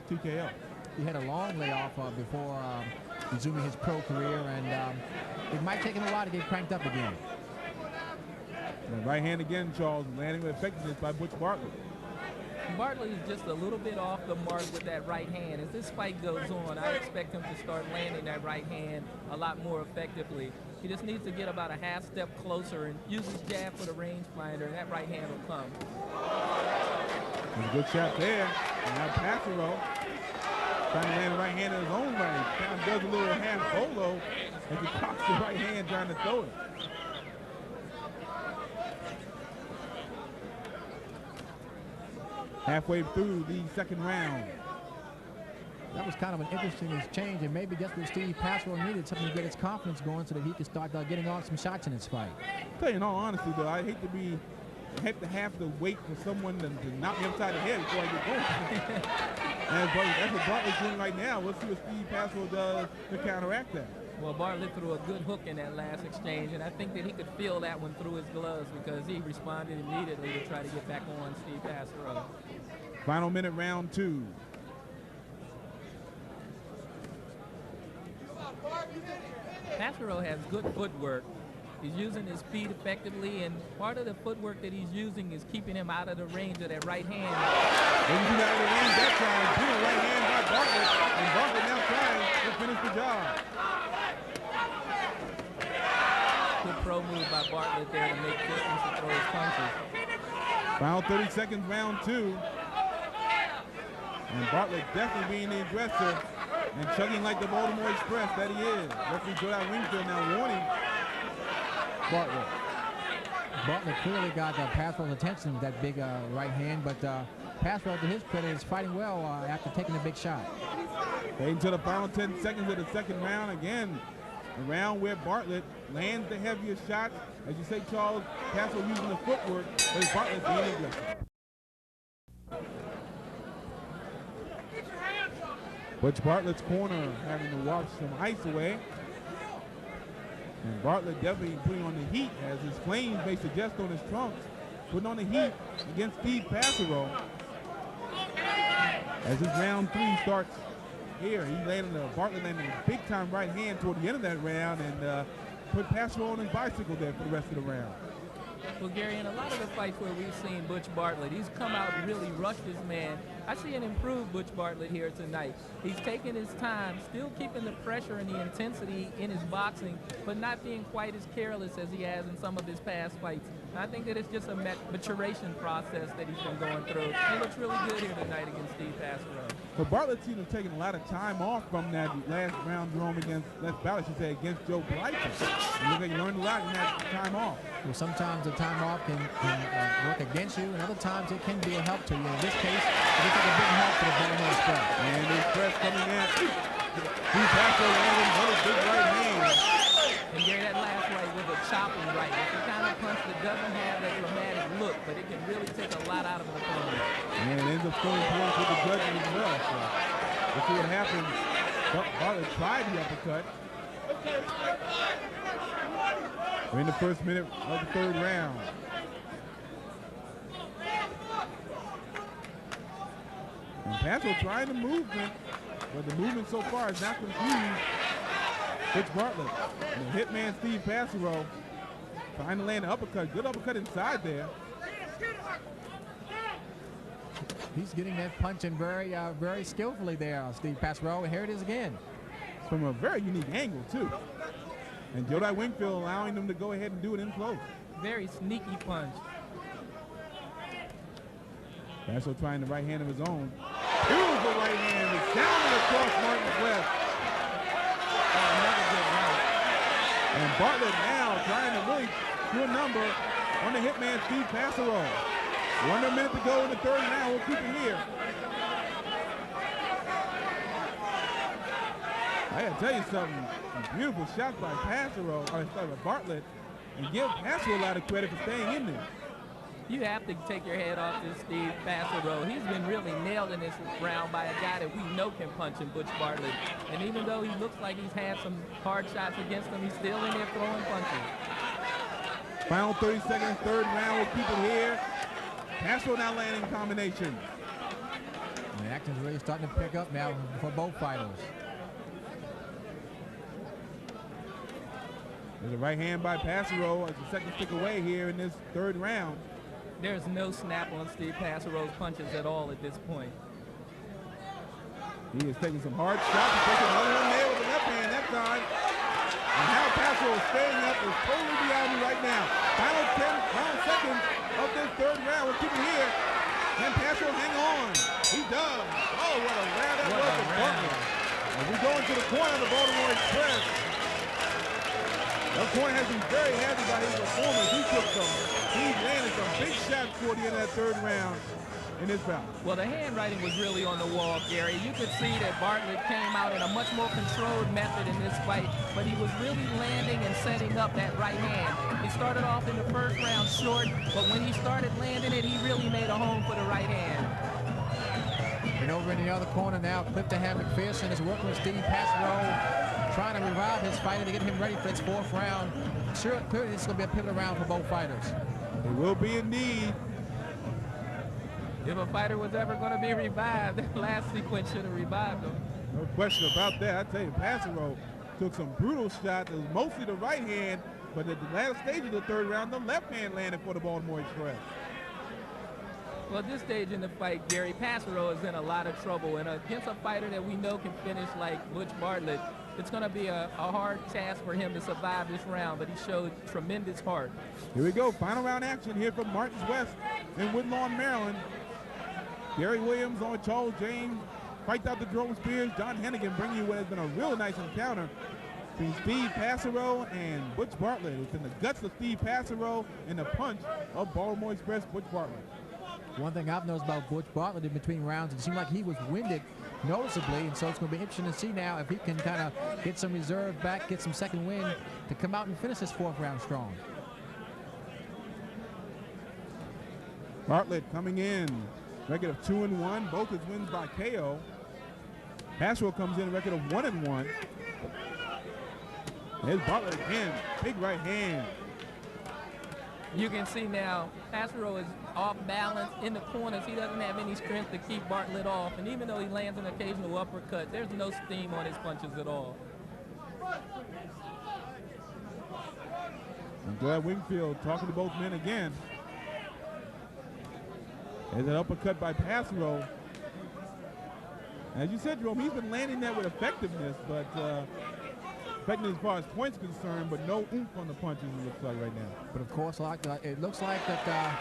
TKO. He had a long layoff before resuming his pro career, and it might take him a while to get cranked up again. And right hand again, Charles, landing with effectiveness by Butch Bartlett. Bartlett is just a little bit off the mark with that right hand. As this fight goes on, I expect him to start landing that right hand a lot more effectively. He just needs to get about a half step closer and use his jab for the rangefinder, and that right hand will come. There's a good shot there. And now Passero trying to land the right hand in his own right. Kind of does a little half bolo as he cocks the right hand trying to throw it. Halfway through the second round. That was kind of an interesting exchange, and maybe just what Steve Passero needed, something to get his confidence going so that he could start getting on some shots in his fight. I'll tell you in all honesty, though, I hate to have to wait for someone to knock me upside the head before I get going. And that's what Bartlett's doing right now. Let's see what Steve Passero does to counteract that. Well, Bartlett threw a good hook in that last exchange, and I think that he could feel that one through his gloves because he responded immediately to try to get back on Steve Passero. Final minute, round 2. Passero has good footwork. He's using his feet effectively, and part of the footwork that he's using is keeping him out of the range of that right hand. Didn't get out of the range that time. Good right hand by Bartlett, and Bartlett now trying to finish the job. Good pro throw move by Bartlett there to make distance to throw his punches. Final 30 seconds, round 2. And Bartlett definitely being the aggressor and chugging like the Baltimore Express that he is. Referee Jordan Wingfield now warning Bartlett. Butler clearly got Passwell's attention with that big right hand, but Passwell, to his credit, is fighting well after taking a big shot. Heading to the final 10 seconds of the second round. Again, a round where Bartlett lands the heavier shots. As you say, Charles, Passwell using the footwork, but Bartlett being aggressive. Butch Bartlett's corner having to wash some ice away. And Bartlett definitely putting on the heat, as his flames may suggest on his trunks, putting on the heat against Steve Passero. As this round 3 starts here, Bartlett landed a big time right hand toward the end of that round and put Passero on his bicycle there for the rest of the round. Well, Gary, in a lot of the fights where we've seen Butch Bartlett, he's come out and really rushed his man. I see an improved Butch Bartlett here tonight. He's taking his time, still keeping the pressure and the intensity in his boxing, but not being quite as careless as he has in some of his past fights. And I think that it's just a maturation process that he's been going through. He looks really good here tonight against Steve Passero. But Bartlett seems to have taken a lot of time off from that last round Jerome against Joe Blythe. And look like he learned a lot in that time off. Well, sometimes the time off can work against you, and other times it can be a help to you. In this case, it looks like a big help to the Baltimore Express. And the Express coming at Steve Passero landing another big right hand. And Gary, that last right was a chopping right. It's the kind of punch that doesn't have that dramatic look, but it can really take a lot out of an opponent. And it ends up scoring points with the judges as well. So we'll see what happens. Bartlett tried the uppercut. We're in the first minute of the third round. And Passero trying the movement, but the movement so far is not confused. Butch Bartlett. And the hitman Steve Passero trying to land an uppercut. Good uppercut inside there. He's getting that punch in very skillfully there, Steve Passero. And here it is again. From a very unique angle, too. And Jodi Wingfield allowing them to go ahead and do it in close. Very sneaky punch. Passero trying the right hand of his own. Here's the right hand. It's down and across Martin's left. Another good right. And Bartlett now trying to really do a number on the hitman Steve Passero. 1 minute to go in the third round. We'll keep it here. I gotta tell you something. Beautiful shots by Bartlett, and give Passero a lot of credit for staying in there. You have to take your head off this Steve Passero. He's been really nailed in this round by a guy that we know can punch in Butch Bartlett. And even though he looks like he's had some hard shots against him, he's still in there throwing punches. Final 30 seconds, third round. We'll keep it here. Passero now landing combinations. The action's really starting to pick up now for both fighters. There's a right hand by Passero as the second stick away here in this third round. There's no snap on Steve Passero's punches at all at this point. He is taking some hard shots. He's taking another one there with the left hand that time. And how Passero is staying up is totally beyond me right now. Final 10 seconds of this third round. We'll keep it here. Can Passero hang on? He does. Oh, what a round that was for Butler. As we go into the corner of the Baltimore Express. That corner has been very happy by his performance. He landed some big shots toward the end of that third round in this bout. Well, the handwriting was really on the wall, Gary. You could see that Bartlett came out in a much more controlled method in this fight, but he was really landing and setting up that right hand. He started off in the first round short, but when he started landing it, he really made a home for the right hand. And over in the other corner now, Clifton McPherson is working with Steve Passero, trying to revive his fighter to get him ready for his fourth round. Sure, clearly this is going to be a pivotal round for both fighters. It will be indeed. If a fighter was ever going to be revived, that last sequence should have revived him. No question about that. I tell you, Passero took some brutal shots. It was mostly the right hand, but at the last stage of the third round, the left hand landed for the Baltimore Express. Well, at this stage in the fight, Gary, Passero is in a lot of trouble, and against a fighter that we know can finish like Butch Bartlett, it's going to be a hard task for him to survive this round, but he showed tremendous heart. Here we go, final round action here from Martins West in Woodlawn, Maryland. Gary Williams on Charles James, fights out the Jerome Spears. John Hennigan bringing you what has been a real nice encounter between Steve Passero and Butch Bartlett. It's in the guts of Steve Passero and the punch of Baltimore Express Butch Bartlett. One thing I've noticed about Butch Bartlett in between rounds, it seemed like he was winded noticeably, and so it's going to be interesting to see now if he can kind of get some reserve back, get some second wind to come out and finish this fourth round strong. Bartlett coming in, record of 2-1, both his wins by KO. Passero comes in, record of 1-1. There's Bartlett again, big right hand. You can see now Passero is off balance in the corners. He doesn't have any strength to keep Bartlett off. And even though he lands an occasional uppercut, there's no steam on his punches at all. And Joel Wingfield talking to both men again. There's an uppercut by Passero. As you said, Jerome, he's been landing that with effectiveness, but effectiveness as far as points concerned, but no oomph on the punches, it looks like right now. But of course, it looks like that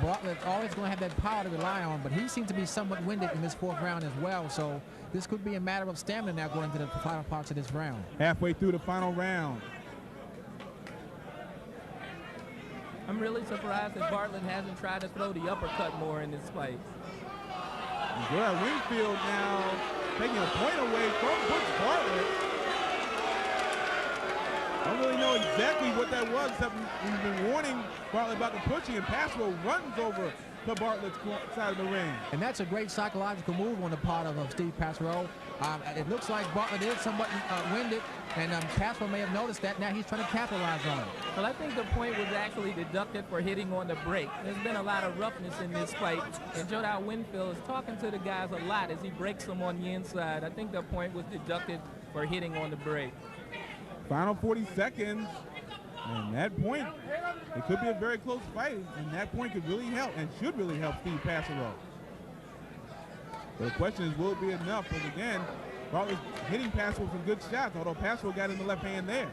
Bartlett's always going to have that power to rely on, but he seems to be somewhat winded in this fourth round as well, so this could be a matter of stamina now going into the final parts of this round. Halfway through the final round. I'm really surprised that Bartlett hasn't tried to throw the uppercut more in this fight. Joel Wingfield now taking a point away from Butch Bartlett. I don't really know exactly what that was, except we've been warning Bartlett about the pushing, and Passero runs over to Bartlett's side of the ring. And that's a great psychological move on the part of Steve Passero. It looks like Bartlett is somewhat winded, and Passero may have noticed that. Now he's trying to capitalize on it. Well, I think the point was actually deducted for hitting on the break. There's been a lot of roughness in this fight, and Joe Winfield is talking to the guys a lot as he breaks them on the inside. I think the point was deducted for hitting on the break. Final 40 seconds, and that point, it could be a very close fight, and that point could really help and should really help Steve Passero. But the question is, will it be enough? Because again, Bartlett's hitting Passero with some good shots, although Passero got in the left hand there.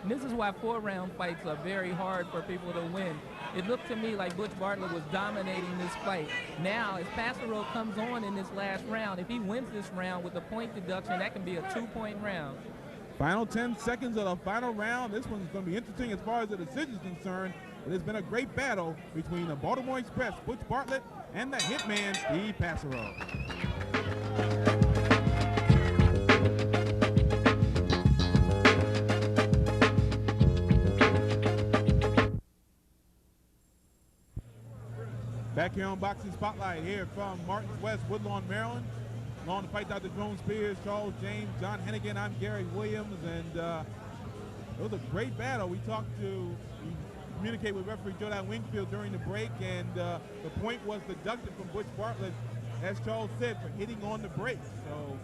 And this is why four-round fights are very hard for people to win. It looked to me like Butch Bartlett was dominating this fight. Now, as Passero comes on in this last round, if he wins this round with a point deduction, that can be a 2-point round. Final 10 seconds of the final round. This one's going to be interesting as far as the decision is concerned. It has been a great battle between the Baltimore Express, Butch Bartlett, and the hitman, Steve Passero. Back here on Boxing Spotlight here from Martins West, Woodlawn, Maryland. Along to fight Dr. Jerome Spears, Charles James, John Hennigan. I'm Gary Williams, and it was a great battle. We communicated with referee Joe Wingfield during the break, and the point was deducted from Butch Bartlett, as Charles said, for hitting on the break. So,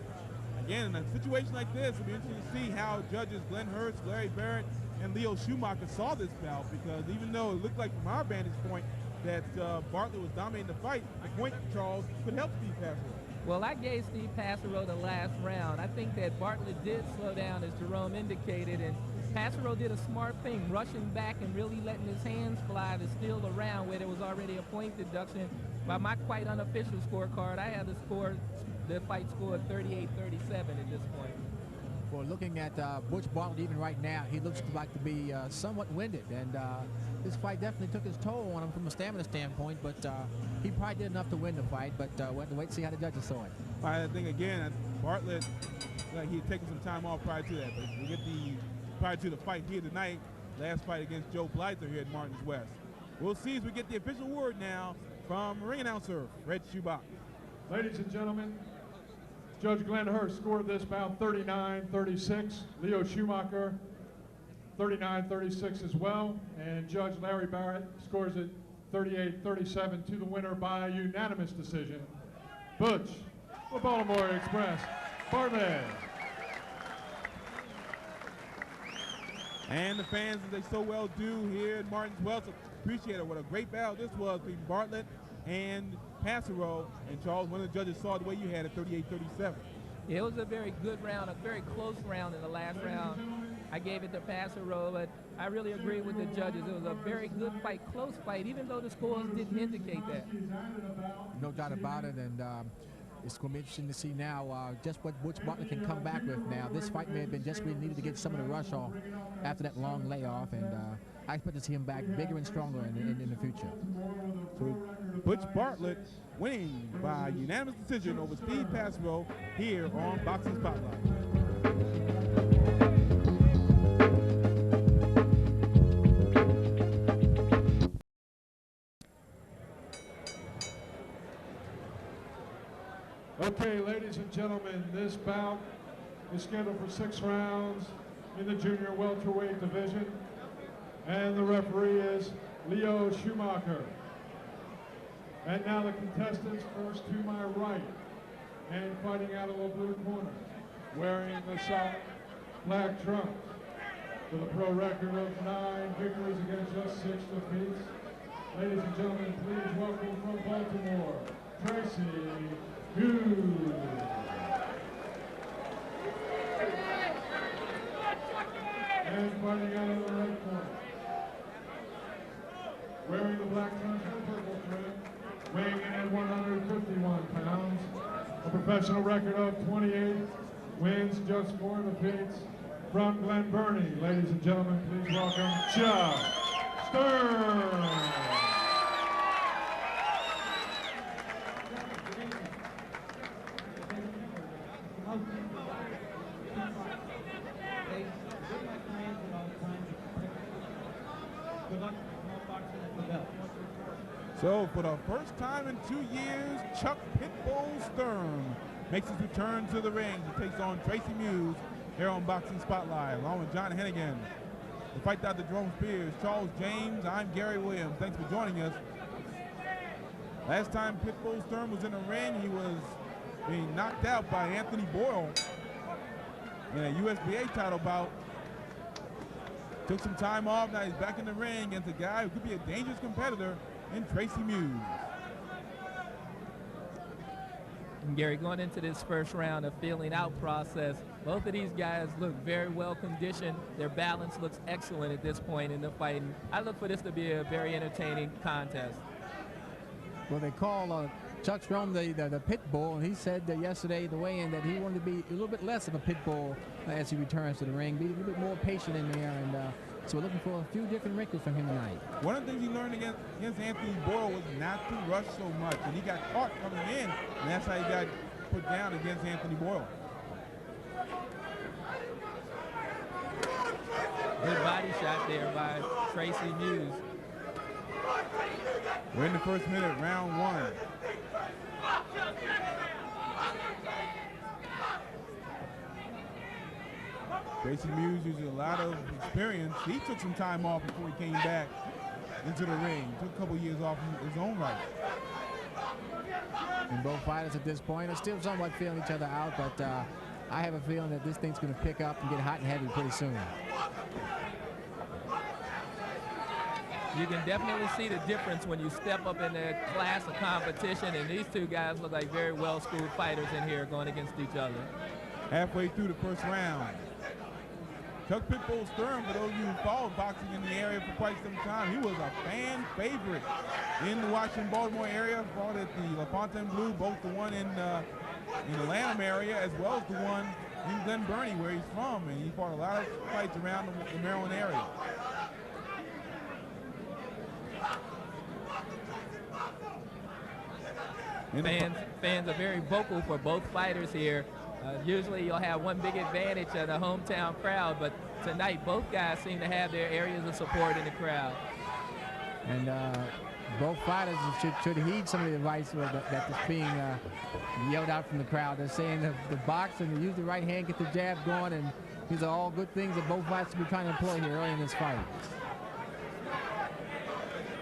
again, in a situation like this, it'll be interesting to see how judges Glenn Hurst, Larry Barrett, and Leo Schumacher saw this bout, because even though it looked like from our vantage point that Bartlett was dominating the fight, the point, Charles, could help Steve Passero. Well, I gave Steve Passero the last round. I think that Bartlett did slow down, as Jerome indicated, and Passero did a smart thing, rushing back and really letting his hands fly to steal the round where there was already a point deduction. By my quite unofficial scorecard, I had the fight scored 38-37 at this point. Well, looking at Butch Bartlett even right now, he looks like to be somewhat winded, and this fight definitely took his toll on him from a stamina standpoint, but he probably did enough to win the fight, but we'll have to wait and see how the judges saw it. I think, again, Bartlett, he had taken some time off prior to that, but we get prior to the fight here tonight, last fight against Joe Blyther here at Martins West. We'll see as we get the official word now from ring announcer Fred Schubach. Ladies and gentlemen, Judge Glenn Hurst scored this bout 39-36. Leo Schumacher 39-36 as well. And Judge Larry Barrett scores it 38-37 to the winner by unanimous decision. Butch, the Baltimore Express, Bartlett. And the fans, as they so well do here at Martins West, appreciate it. What a great battle this was between Bartlett and Passero, and Charles, one of the judges saw the way you had it, 38-37. It was a very good round, a very close round in the last round. I gave it to Passero, but I really agree with the judges. It was a very good fight, close fight, even though the scores didn't indicate that. No doubt about it, and it's going to be interesting to see now just what Butch Butler can come back with now. This fight may have been just really needed to get some of the rush off after that long layoff, and I expect to see him back bigger and stronger in the future. So Butch Bartlett winning by unanimous decision over Steve Passero here on Boxing Spotlight. Okay, ladies and gentlemen, this bout is scheduled for 6 rounds in the junior welterweight division. And the referee is Leo Schumacher. And now the contestants, first to my right, and fighting out of the blue corner, wearing the solid black trunks, with a pro record of 9 victories against just 6 defeats. Ladies and gentlemen, please welcome from Baltimore, Tracy Hughes. And fighting out of the red corner, wearing the black trunks and purple trim, weighing in at 151 pounds, a professional record of 28 wins, just 4 defeats, from Glen Burnie. Ladies and gentlemen, please welcome Chuck Stern. So for the first time in 2 years, Chuck Pitbull Stern makes his return to the ring. He takes on Tracy Muse here on Boxing Spotlight, along with John Hennigan. The fight Dr. Jerome Spears, Charles James, I'm Gary Williams. Thanks for joining us. Last time Pitbull Stern was in the ring, he was being knocked out by Anthony Boyle in a USBA title bout. Took some time off, now he's back in the ring against a guy who could be a dangerous competitor in Tracy Muse. And Gary, going into this first round of feeling out process, both of these guys look very well conditioned. Their balance looks excellent at this point in the fight. And I look for this to be a very entertaining contest. Well, they call Chuck Strom the pit bull, and he said yesterday the weigh-in that he wanted to be a little bit less of a pit bull as he returns to the ring, be a little bit more patient in there, and so we're looking for a few different wrinkles from him tonight. One of the things he learned against Anthony Boyle was not to rush so much, and he got caught coming in, and that's how he got put down against Anthony Boyle. Good body shot there by Tracy Muse. We're in the first minute, round 1. Tracy Muse uses a lot of experience. He took some time off before he came back into the ring. Took a couple years off in his own right. And both fighters at this point are still somewhat feeling each other out, but I have a feeling that this thing's going to pick up and get hot and heavy pretty soon. You can definitely see the difference when you step up in that class of competition, and these two guys look like very well-schooled fighters in here going against each other. Halfway through the first round. Chuck Pitbull Stern, for those of you who followed boxing in the area for quite some time, he was a fan favorite in the Washington-Baltimore area. Fought at the LaFontaine Blue, both the one in the Lanham area as well as the one in Glen Burnie, where he's from, and he fought a lot of fights around the Maryland area. Fans are very vocal for both fighters here. Usually you'll have one big advantage of the hometown crowd, but tonight both guys seem to have their areas of support in the crowd. And both fighters should heed some of the advice that's being yelled out from the crowd. They're saying the box and use the right hand, get the jab going, and these are all good things that both fighters should be trying to employ here early in this fight.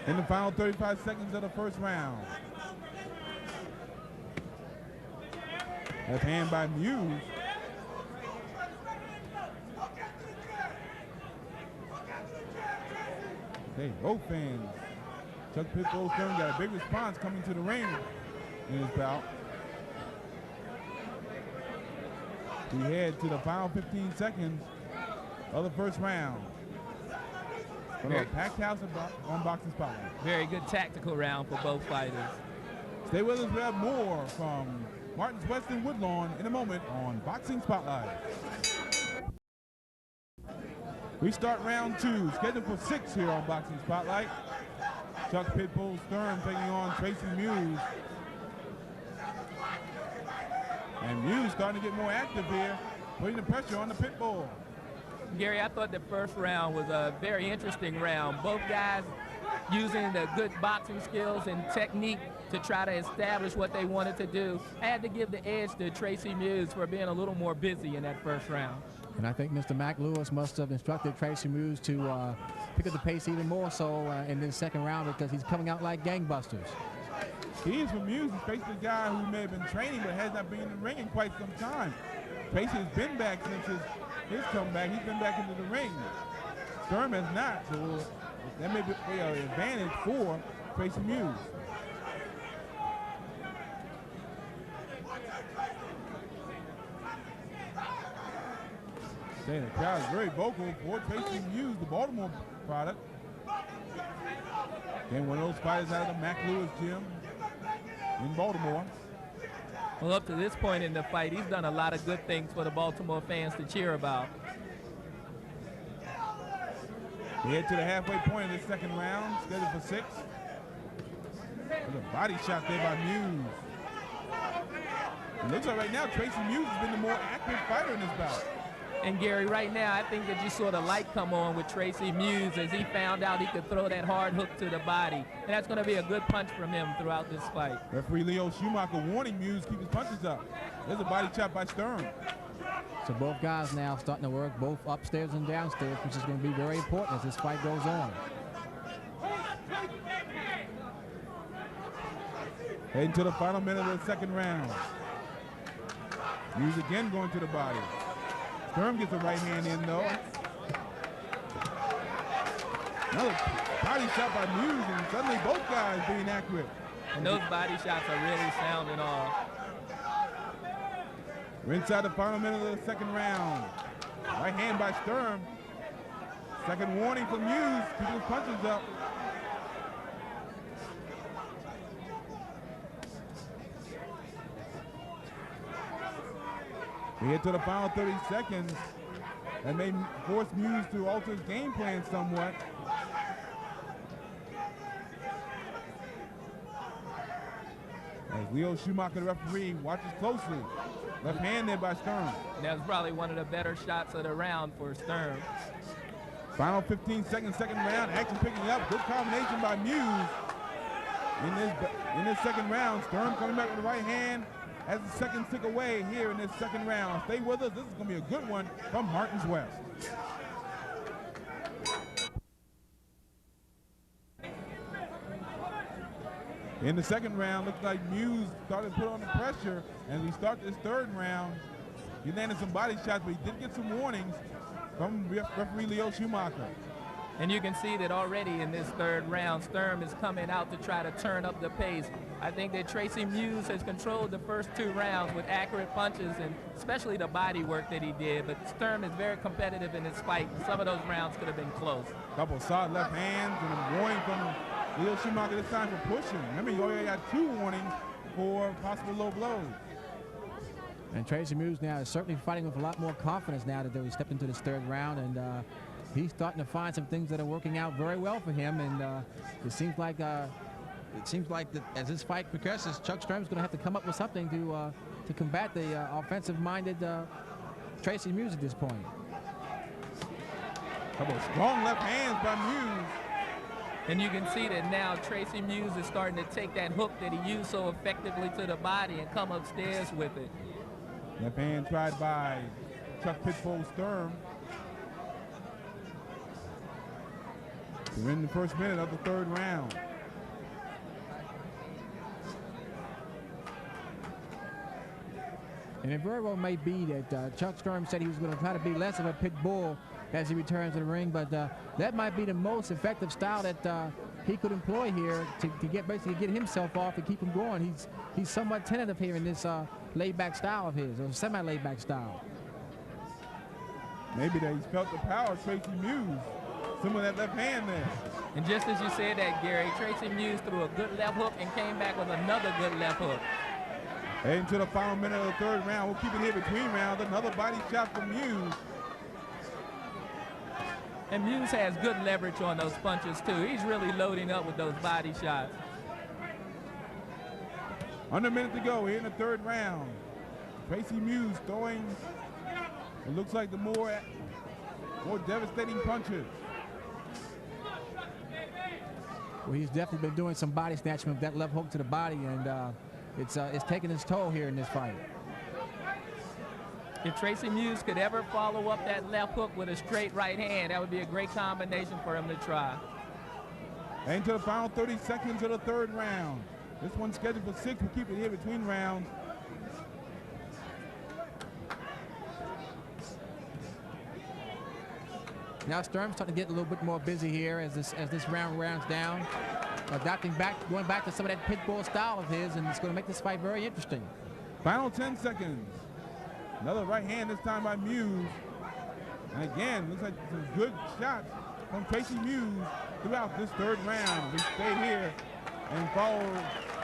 In the final 35 seconds of the first round. Left hand by Muse. Okay, both fans. Chuck Pitbull Stern got a big response coming to the ring in his bout. We head to the final 15 seconds of the first round. A packed house on Boxing Spotlight. Very good tactical round for both fighters. Stay with us. We have more from Martin's West and Woodlawn in a moment on Boxing Spotlight. We start round 2, scheduled for 6 here on Boxing Spotlight. Chuck Pitbull Sturm taking on Tracy Muse. And Muse starting to get more active here, putting the pressure on the Pitbull. Gary, I thought the first round was a very interesting round. Both guys using the good boxing skills and technique to try to establish what they wanted to do. I had to give the edge to Tracy Muse for being a little more busy in that first round. And I think Mr. Mac Lewis must have instructed Tracy Muse to pick up the pace even more so in this second round, because he's coming out like gangbusters. He is from Muse. He's faced a guy who may have been training but has not been in the ring in quite some time. Tracy has been back since his comeback. He's been back into the ring. Sturm has not, so that may be an advantage for Tracy Muse. The crowd is very vocal for Tracy Muse, the Baltimore product. Again, one of those fighters out of the Mac Lewis gym in Baltimore. Well, up to this point in the fight, he's done a lot of good things for the Baltimore fans to cheer about. We head to the halfway point of this second round, scheduled for 6. There's a body shot there by Muse. It looks like right now Tracy Muse has been the more active fighter in this bout. And Gary, right now, I think that you saw the light come on with Tracy Muse as he found out he could throw that hard hook to the body. And that's going to be a good punch from him throughout this fight. Referee Leo Schumacher warning Muse keep his punches up. There's a body chop by Sturm. So both guys now starting to work both upstairs and downstairs, which is going to be very important as this fight goes on. Heading to the final minute of the second round. Muse again going to the body. Sturm gets a right hand in though. Another body shot by Muse, and suddenly both guys being accurate. And those body shots are really sounding off. We're inside the final minute of the second round. Right hand by Sturm. Second warning from Muse, keep his punches up. We get to the final 30 seconds. That may force Muse to alter his game plan somewhat. As Leo Schumacher, the referee, watches closely. Left hand there by Sturm. That was probably one of the better shots of the round for Sturm. Final 15 seconds, second round. Action picking up. Good combination by Muse. In this second round, Sturm coming back with the right hand. As the seconds tick away here in this second round. Stay with us. This is going to be a good one from Martin's West. In the second round, looks like Muse started to put on the pressure. As we start this third round, he landed some body shots, but he did get some warnings from referee Leo Schumacher. And you can see that already in this third round, Sturm is coming out to try to turn up the pace. I think that Tracy Muse has controlled the first 2 rounds with accurate punches and especially the body work that he did. But Sturm is very competitive in this fight. Some of those rounds could have been close. Couple solid left hands and a warning from Leo Schumacher this time for pushing. Remember, you already got 2 warnings for possible low blows. And Tracy Muse now is certainly fighting with a lot more confidence now that we stepped into this third round, and he's starting to find some things that are working out very well for him. And it seems like that as this fight progresses, Chuck Sturm's going to have to come up with something to combat the offensive-minded Tracy Muse at this point. Couple of strong left hands by Muse. And you can see that now Tracy Muse is starting to take that hook that he used so effectively to the body and come upstairs with it. Left hand tried by Chuck Pitbull Sturm. We're in the first minute of the third round. And it very well may be that Chuck Sturm said he was going to try to be less of a pit bull as he returns to the ring, but that might be the most effective style that he could employ here to basically get himself off and keep him going. He's somewhat tentative here in this laid-back style of his, or semi-laid-back style. Maybe that he's felt the power of Tracy Muse. Some of that left hand there. And just as you said that, Gary, Tracy Muse threw a good left hook and came back with another good left hook. Heading to the final minute of the third round. We'll keep it here between rounds. Another body shot from Muse. And Muse has good leverage on those punches, too. He's really loading up with those body shots. Under a minute to go here in the third round. Tracy Muse throwing, it looks like the more devastating punches. Well, he's definitely been doing some body snatching with that left hook to the body, and it's taking its toll here in this fight. If Tracy Muse could ever follow up that left hook with a straight right hand, that would be a great combination for him to try. And to the final 30 seconds of the third round. This one's scheduled for 6. We'll keep it here between rounds. Now Sturm's starting to get a little bit more busy here as this round rounds down. Going back to some of that pit bull style of his, and it's going to make this fight very interesting. Final 10 seconds. Another right hand, this time by Muse. And again, looks like some good shots from Tracy Muse throughout this third round. We stay here and follow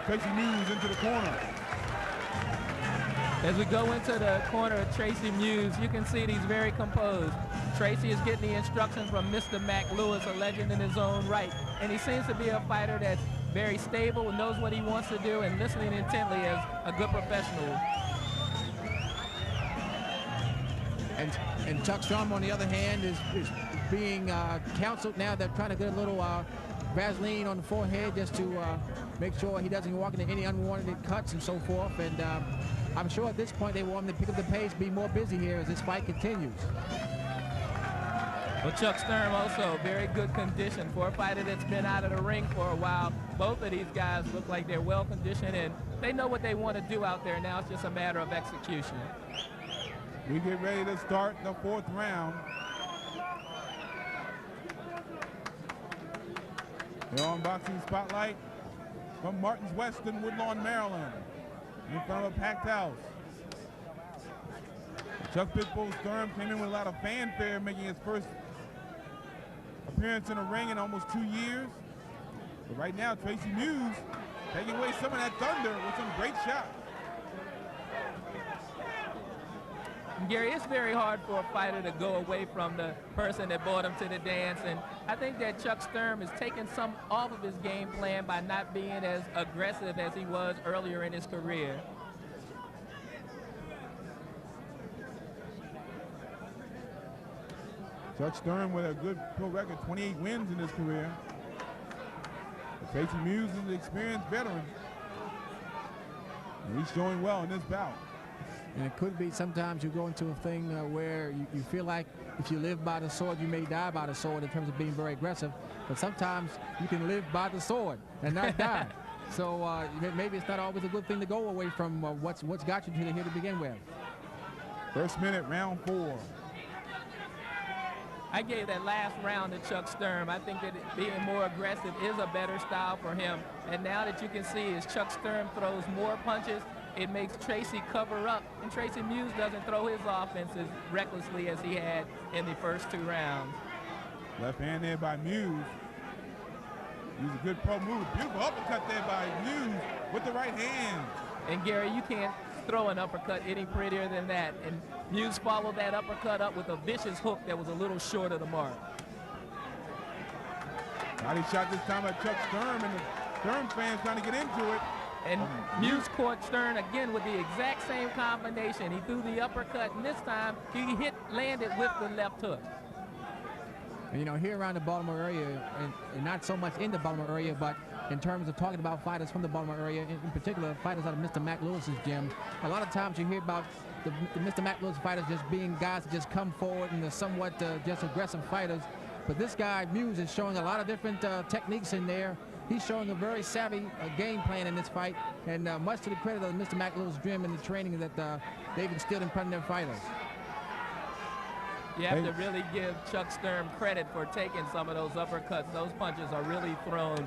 Tracy Muse into the corner. As we go into the corner of Tracy Muse, you can see that he's very composed. Tracy is getting the instructions from Mr. Mac Lewis, a legend in his own right. And he seems to be a fighter that's very stable and knows what he wants to do and listening intently as a good professional. And Chuck Sturm, on the other hand, is being counseled now. They're trying to get a little Vaseline on the forehead just to make sure he doesn't walk into any unwanted cuts and so forth. And I'm sure at this point they want him to pick up the pace, be more busy here as this fight continues. Well, Chuck Sturm also very good condition for a fighter that's been out of the ring for a while. Both of these guys look like they're well conditioned and they know what they want to do out there. Now it's just a matter of execution. We get ready to start the fourth round. Here on Boxing Spotlight from Martin's West in Woodlawn, Maryland, in front of a packed house. Chuck Pitbull Sturm came in with a lot of fanfare, making his first appearance in a ring in almost 2 years. But right now, Tracy Muse taking away some of that thunder with some great shots. Gary, it's very hard for a fighter to go away from the person that brought him to the dance, and I think that Chuck Sturm is taking some off of his game plan by not being as aggressive as he was earlier in his career. Chuck Sturm with a good pro record, 28 wins in his career. But Tracy Muse is an experienced veteran, and he's showing well in this bout. And it could be sometimes you go into a thing where you feel like if you live by the sword, you may die by the sword in terms of being very aggressive. But sometimes you can live by the sword and not die. So maybe it's not always a good thing to go away from what's got you to here to begin with. First minute, round 4. I gave that last round to Chuck Sturm. I think that being more aggressive is a better style for him. And now that you can see as Chuck Sturm throws more punches, it makes Tracy cover up, and Tracy Muse doesn't throw his offense as recklessly as he had in the first 2 rounds. Left hand there by Muse. Use a good pro move. Beautiful uppercut there by Muse with the right hand. And Gary, you can't throw an uppercut any prettier than that. And Muse followed that uppercut up with a vicious hook that was a little short of the mark. Body shot this time by Chuck Sturm, and the Sturm fans trying to get into it. And Muse caught Stern again with the exact same combination. He threw the uppercut, and this time he landed with the left hook. And, you know, here around the Baltimore area, and not so much in the Baltimore area, but in terms of talking about fighters from the Baltimore area, in particular fighters out of Mr. Mac Lewis's gym, a lot of times you hear about the Mr. Mac Lewis fighters just being guys that just come forward and they're somewhat just aggressive fighters. But this guy, Muse, is showing a lot of different techniques in there. He's showing a very savvy game plan in this fight, and much to the credit of Mr. Mac Lewis' gym and the training that they've instilled in front of their fighters. You have to really give Chuck Sturm credit for taking some of those uppercuts. Those punches are really thrown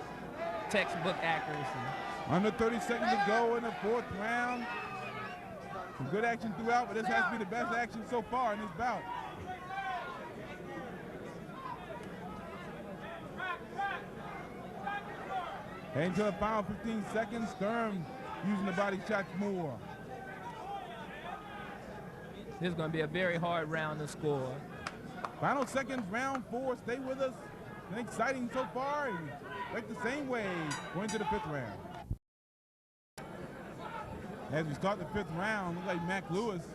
textbook accuracy. Under 30 seconds to go in the fourth round. Some good action throughout, but this has to be the best action so far in this bout. Heading to the final 15 seconds. Sturm using the body shots more. This is going to be a very hard round to score. Final seconds, round 4. Stay with us. Been exciting so far, and like the same way going to the 5th round. As we start the 5th round, looks like Mac Lewis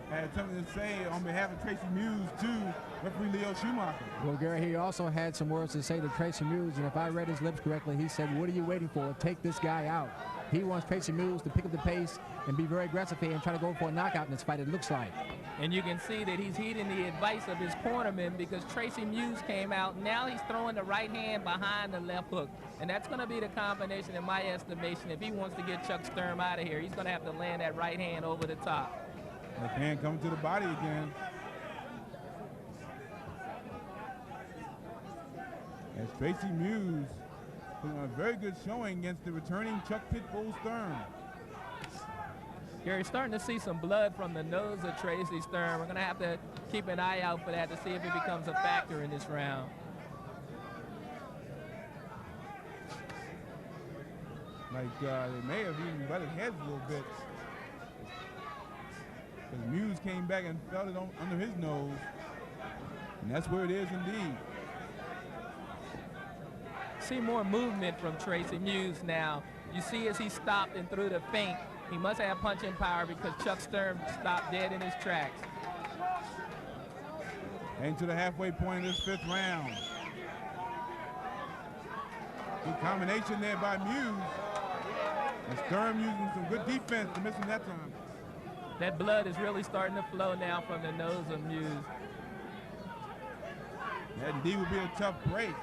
had something to say on behalf of Tracy Muse to referee Leo Schumacher. Well, Gary, he also had some words to say to Tracy Muse, and if I read his lips correctly, he said, "What are you waiting for? Take this guy out." He wants Tracy Muse to pick up the pace and be very aggressive here and try to go for a knockout in this fight, it looks like. And you can see that he's heeding the advice of his cornerman because Tracy Muse came out. Now he's throwing the right hand behind the left hook. And that's going to be the combination, in my estimation, if he wants to get Chuck Sturm out of here. He's going to have to land that right hand over the top. Left hand coming to the body again. As Tracy Muse putting on a very good showing against the returning Chuck Pitbull Sturm. Gary's starting to see some blood from the nose of Tracy Sturm. We're going to have to keep an eye out for that to see if it becomes a factor in this round. Like they may have even butted heads a little bit. Because Muse came back and felt it under his nose. And that's where it is indeed. See more movement from Tracy Muse now. You see as he stopped and threw the feint, he must have punching power because Chuck Sturm stopped dead in his tracks. And to the halfway point of this 5th round. Good combination there by Muse. And Sturm using some good defense to miss him that time. That blood is really starting to flow now from the nose of Muse. That indeed would be a tough break.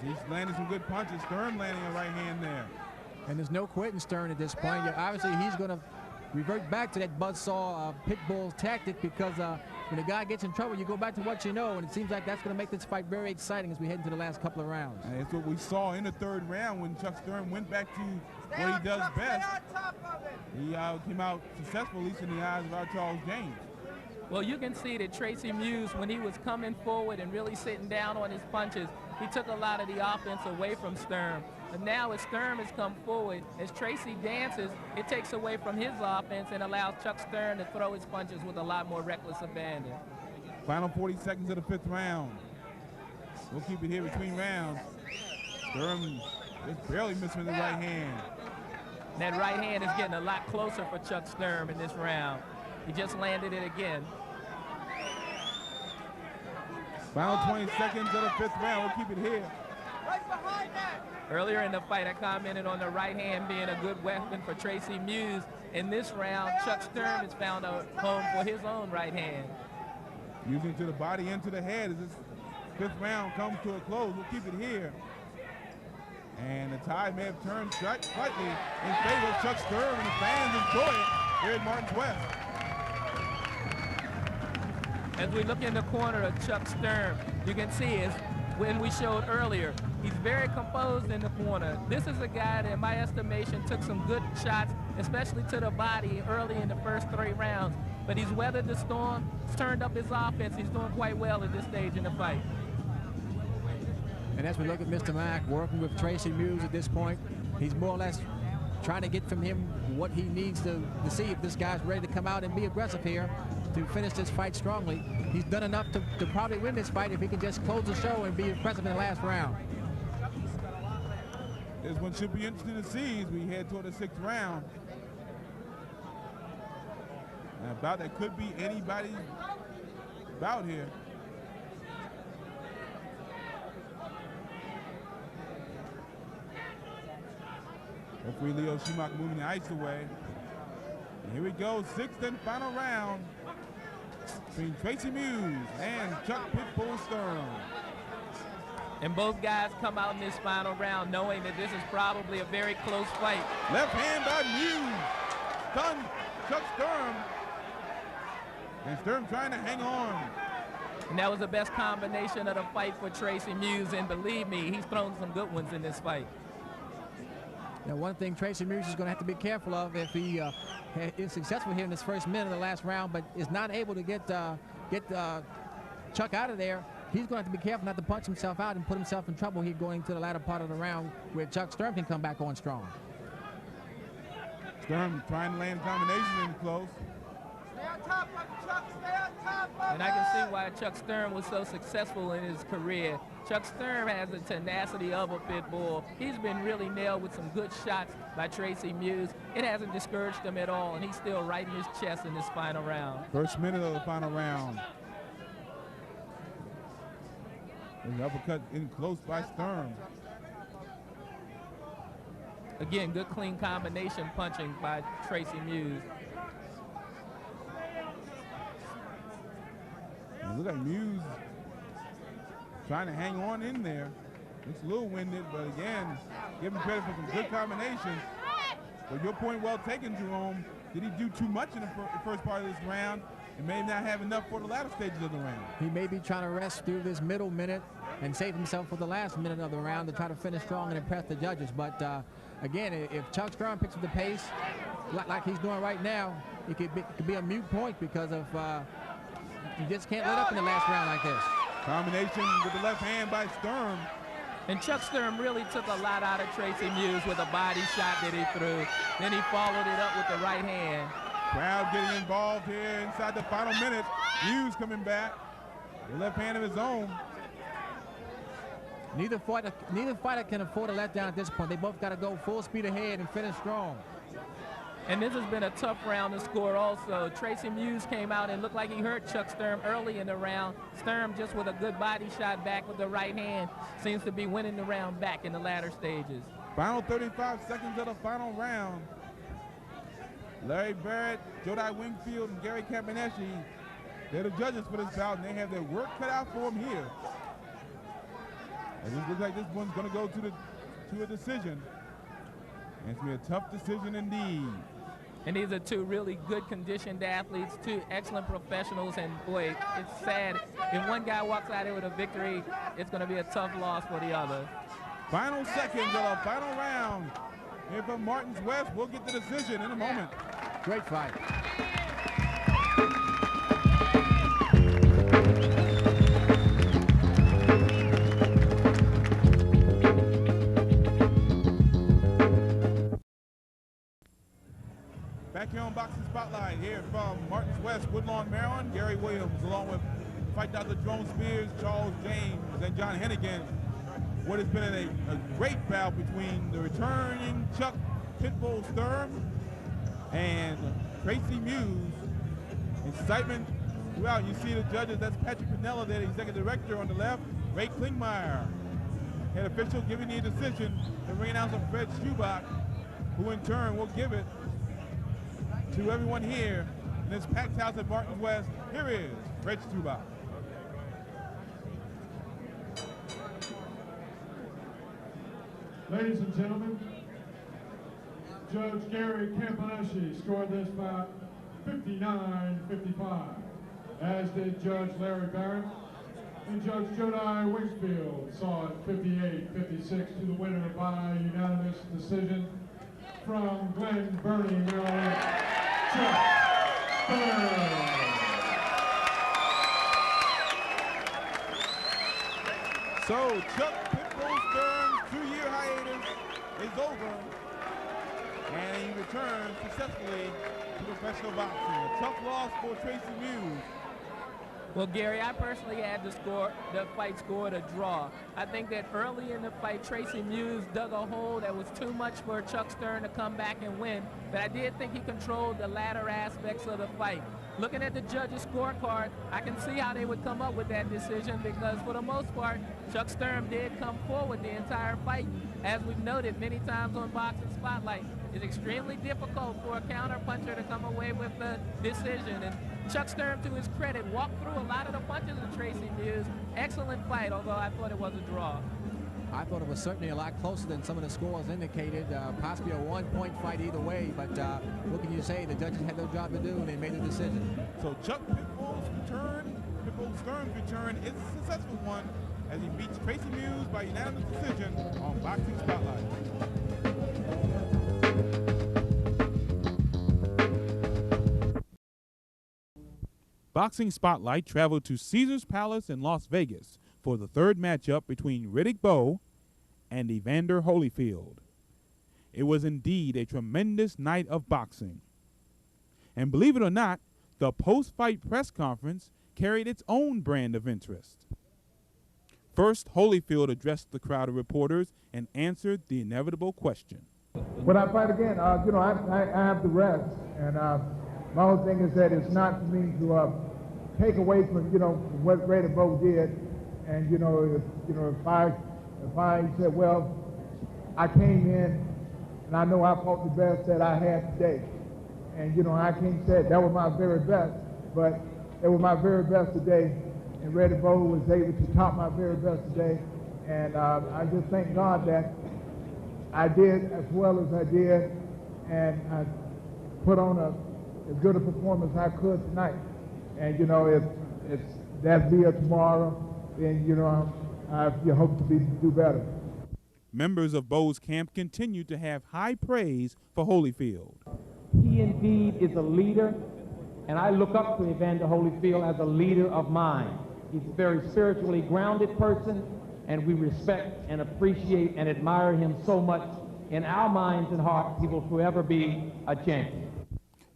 He's landing some good punches. Sturm landing a right hand there. And there's no quitting Sturm at this point. Obviously, he's going to revert back to that buzzsaw Pitbull's tactic because when a guy gets in trouble, you go back to what you know, and it seems like that's going to make this fight very exciting as we head into the last couple of rounds. And that's what we saw in the 3rd round when Chuck Sturm went back to what he does best. He came out successful, at least in the eyes of our Charles James. Well, you can see that Tracy Muse, when he was coming forward and really sitting down on his punches, he took a lot of the offense away from Sturm. But now as Sturm has come forward, as Tracy dances, it takes away from his offense and allows Chuck Sturm to throw his punches with a lot more reckless abandon. Final 40 seconds of the 5th round. We'll keep it here between rounds. Sturm just barely missing the right hand. That right hand is getting a lot closer for Chuck Sturm in this round. He just landed it again. Final 20 seconds of the 5th round. We'll keep it here. Right behind that. Earlier in the fight, I commented on the right hand being a good weapon for Tracy Muse. In this round, Chuck Sturm has found a home for his own right hand. Using to the body and to the head as this 5th round comes to a close. We'll keep it here. And the tide may have turned slightly in favor of Chuck Sturm, and the fans enjoy it here at Martin's West. As we look in the corner of Chuck Sturm, you can see as when we showed earlier, he's very composed in the corner. This is a guy that, in my estimation, took some good shots, especially to the body early in the first 3 rounds. But he's weathered the storm, turned up his offense. He's doing quite well at this stage in the fight. And as we look at Mr. Mack working with Tracy Muse at this point, he's more or less trying to get from him what he needs to see if this guy's ready to come out and be aggressive here to finish this fight strongly. He's done enough to probably win this fight if he can just close the show and be aggressive in the last round. This one should be interesting to see as we head toward the 6th round. And about that could be anybody's bout here. Referee Leo Schumacher moving the ice away. And here we go, 6th and final round between Tracy Muse and Chuck Pitbull Sturm. And both guys come out in this final round knowing that this is probably a very close fight. Left hand by Muse. Stunned Chuck Sturm. And Sturm trying to hang on. And that was the best combination of the fight for Tracy Muse. And believe me, he's thrown some good ones in this fight. Now, one thing Tracy Muse is going to have to be careful of if he is successful here in this first minute of the last round, but is not able to get Chuck out of there. he's going to have to be careful not to punch himself out and put himself in trouble here going to the latter part of the round where Chuck Sturm can come back on strong. Sturm trying to land combination in close. Stay on top of it, Chuck. Stay on top of it. And I can see why Chuck Sturm was so successful in his career. Chuck Sturm has the tenacity of a pit bull. He's been really nailed with some good shots by Tracy Muse. It hasn't discouraged him at all, and he's still right in his chest in this final round. First minute of the final round. An uppercut in close by Sturm. Again, good clean combination punching by Tracy Muse. And look like Muse trying to hang on in there. Looks a little winded, but again, give him credit for some good combinations. But your point well taken, Jerome. Did he do too much in the first part of this round and may not have enough for the latter stages of the round? He may be trying to rest through this middle minute and save himself for the last minute of the round to try to finish strong and impress the judges. But again, if Chuck Sturm picks up the pace like he's doing right now, it could be a moot point because of you just can't let up in the last round like this. Combination with the left hand by Sturm. And Chuck Sturm really took a lot out of Tracy Muse with a body shot that he threw. Then he followed it up with the right hand. Crowd getting involved here inside the final minute. Muse coming back. The left hand of his own. Neither fighter can afford a letdown at this point. They both got to go full speed ahead and finish strong. And this has been a tough round to score also. Tracy Muse came out and looked like he hurt Chuck Sturm early in the round. Sturm just with a good body shot back with the right hand seems to be winning the round back in the latter stages. Final 35 seconds of the final round. Larry Barrett, Jodi Wingfield, and Gary Campaneschi, they're the judges for this bout, and they have their work cut out for them here. And it looks like this one's going to go to a decision. And it's going to be a tough decision indeed. And these are two really good conditioned athletes, two excellent professionals, and boy, it's sad. If one guy walks out here with a victory, it's going to be a tough loss for the other. Final seconds of the final round. Here from Martins West, we'll get the decision in a moment. Great fight. Back here on Boxing Spotlight, here from Martins West, Woodlawn, Maryland, Gary Williams, along with Fight Dr. Jerome Spears, Charles James, and John Hennigan. What has been a great bout between the returning Chuck Pitbull Sturm and Tracy Muse. Excitement throughout. You see the judges, that's Patrick Pinella, the executive director on the left, Ray Klingmeyer. Head official giving the decision, the ring announcer Fred Schubach, who in turn will give it to everyone here in this packed house at Martins West. Here is Fred Schubach. Ladies and gentlemen, Judge Gary Campaneschi scored this bout 59-55, as did Judge Larry Barrett, and Judge Jodi Wingfield saw it 58-56 to the winner by unanimous decision from Glen Burnie, Maryland, Chuck Sturm. So Chuck Pitbull Sturm's 2-year hiatus is over, and he returns successfully to professional boxing. A tough loss for Tracy Muse. Well, Gary, I personally had the fight scored a draw. I think that early in the fight, Tracy Muse dug a hole that was too much for Chuck Sturm to come back and win, but I did think he controlled the latter aspects of the fight. Looking at the judges' scorecard, I can see how they would come up with that decision because for the most part, Chuck Sturm did come forward the entire fight. As we've noted many times on Boxing Spotlight, it's extremely difficult for a counter-puncher to come away with the decision. And Chuck Sturm, to his credit, walked through a lot of the punches of Tracy Muse. Excellent fight, although I thought it was a draw. I thought it was certainly a lot closer than some of the scores indicated. Possibly a one-point fight either way, but what can you say? The judges had their job to do, and they made a decision. So Chuck Pitbull's return, Pitbull Sturm's return is a successful one as he beats Tracy Muse by unanimous decision on Boxing Spotlight. Boxing Spotlight traveled to Caesars Palace in Las Vegas for the third matchup between Riddick Bowe and Evander Holyfield. It was indeed a tremendous night of boxing. And believe it or not, the post-fight press conference carried its own brand of interest. First, Holyfield addressed the crowd of reporters and answered the inevitable question. When I fight again, I have the rest, and my whole thing is that it's not for me to take away from what Riddick Bowe did, and if I said, well, I came in and I know I fought the best that I had today, and I can't say that was my very best, but it was my very best today, and Riddick Bowe was able to top my very best today, and I just thank God that I did as well as I did, and I put on as good a performance as I could tonight. And if that's be tomorrow, then I hope to do better. Members of Bowe's camp continued to have high praise for Holyfield. He indeed is a leader, and I look up to Evander Holyfield as a leader of mine. He's a very spiritually grounded person, and we respect and appreciate and admire him so much. In our minds and hearts, he will forever be a champion.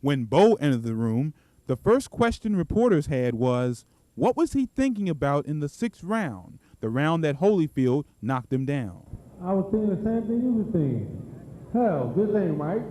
When Bowe entered the room, the first question reporters had was, what was he thinking about in the 6th round, the round that Holyfield knocked him down? I was thinking the same thing you were thinking. Hell, this ain't right.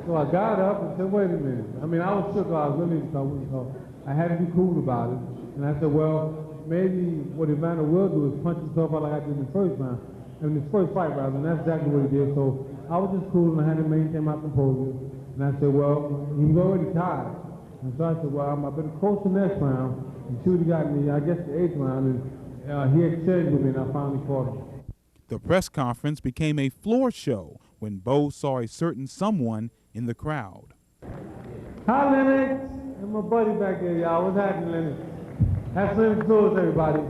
So I got up and said, wait a minute. I mean, I was shook. I was really so I had to be cool about it. And I said, well, maybe what Evander will do is punch himself out like I did in the first round. In his first fight, rather, and that's exactly what he did. So I was just cool, and I had to maintain my composure. And I said, well, he was already tired. And so I said, well, I better coach the next round and see what he got in the, I guess, the 8th round. And he exchanged with me, and I finally fought him. The press conference became a floor show when Bowe saw a certain someone in the crowd. Hi, Lennox. And my buddy back there, y'all. What's happening, Lennox? That's Lennox Lewis, everybody.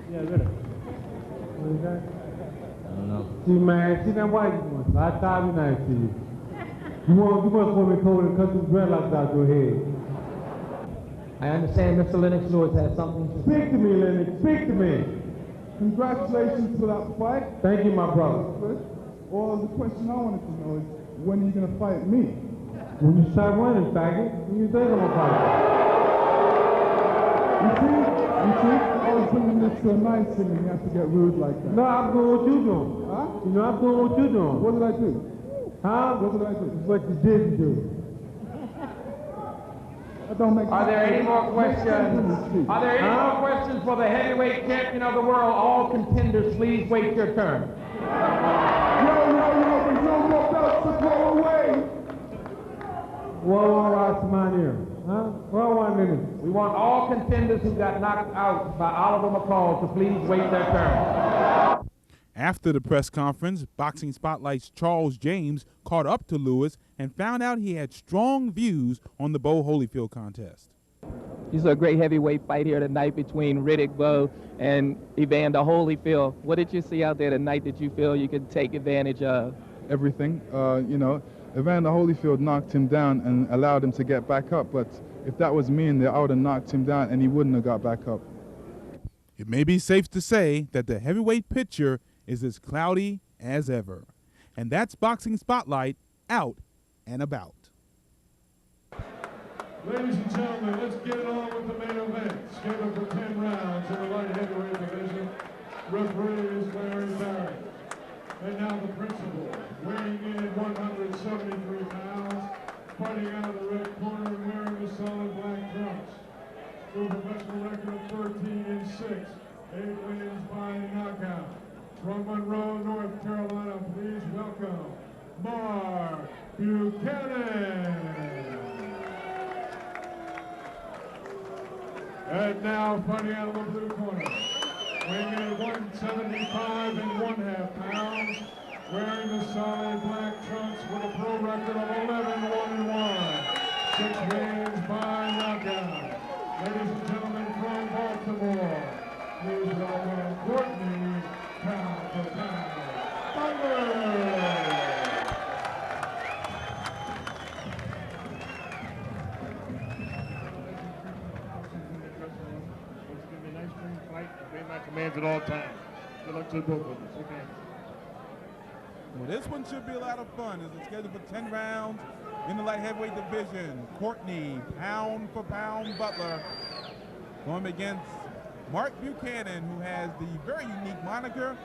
Yeah, really. What is that? I don't know. See, man, see that white one. I thought it'd be nice to you. You must want me cold and cut some dreadlocks out your head. I understand Mr. Lennox Lewis has something to say. Speak to me, Lennox. Speak to me. Congratulations for that fight. Thank you, my brother. Well, the question I wanted to know is, when are you going to fight me? When you start running, faggot, when you think I'm going to fight you? You see, I was bringing this to a nice thing and you have to get rude like that. No, I'm doing what you're doing. Huh? I'm doing what you're doing. What did I do? Huh? What did I do? What you didn't do. That don't make sense. Are there any more questions? Are there any more questions for the heavyweight champion of the world? All contenders, please wait your turn. There's no more belts to throw away. Whoa, watch mine here. Huh? Well, 1 minute. We want all contenders who got knocked out by Oliver McCall to please wait their turn. After the press conference, Boxing Spotlight's Charles James caught up to Lewis and found out he had strong views on the Bowe Holyfield contest. You saw a great heavyweight fight here tonight between Riddick Bowe and Evander Holyfield. What did you see out there tonight that you feel you could take advantage of? Everything. Evander Holyfield knocked him down and allowed him to get back up, but if that was me in there, I would have knocked him down and he wouldn't have got back up. It may be safe to say that the heavyweight picture is as cloudy as ever. And that's Boxing Spotlight out and about. Ladies and gentlemen, let's get it on with the main event. Scheduled for 10 rounds in the light heavyweight division. Referee is Larry Barrett. And now the principal, weighing in at 173 pounds, fighting out of the red corner and wearing the solid black trunks. With a professional record of 13-6, 8 wins by knockout. From Monroe, North Carolina, please welcome Mark Buchanan. And now fighting out of the blue corner, weighing in at 175 1/2 pounds, wearing the solid black trunks with a pro record of 11-1-1, 6 wins by knockout. Ladies and gentlemen from Baltimore, please welcome Courtney Pound for Pound Butler. at all times. Good luck to both of them. Okay. Well, this one should be a lot of fun. It's scheduled for 10 rounds in the light heavyweight division. Courtney, pound for pound Butler, going against Mark Buchanan, who has the very unique moniker,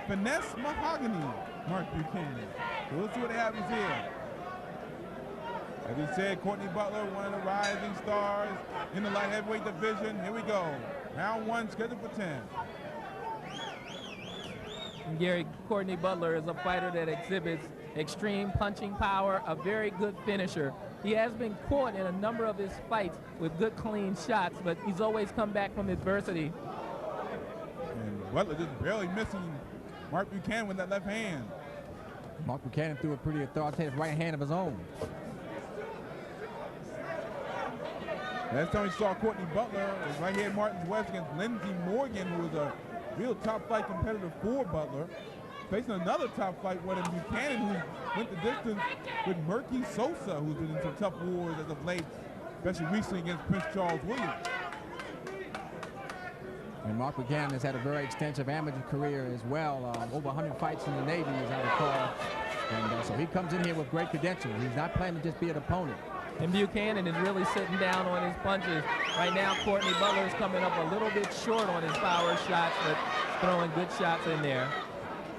Finesse Mahogany Mark Buchanan. So we'll see what happens here. As he said, Courtney Butler, one of the rising stars in the light heavyweight division. Here we go. Round one scheduled for 10. Gary, Courtney Butler is a fighter that exhibits extreme punching power, a very good finisher. He has been caught in a number of his fights with good clean shots, but he's always come back from adversity. And Butler just barely missing Mark Buchanan with that left hand. Mark Buchanan threw a pretty authoritative right hand of his own. Last time we saw Courtney Butler was right here at Martin's West against Lindsey Morgan, who was a real top flight competitor for Butler. Facing another top flight winner, Buchanan, who went the distance with Murky Sosa, who's been in some tough wars as of late, especially recently against Prince Charles Williams. And Mark Buchanan has had a very extensive amateur career as well, over 100 fights in the Navy, as I recall. And so he comes in here with great credentials. He's not planning to just be an opponent. And Buchanan is really sitting down on his punches. Right now, Courtney Butler is coming up a little bit short on his power shots, but throwing good shots in there.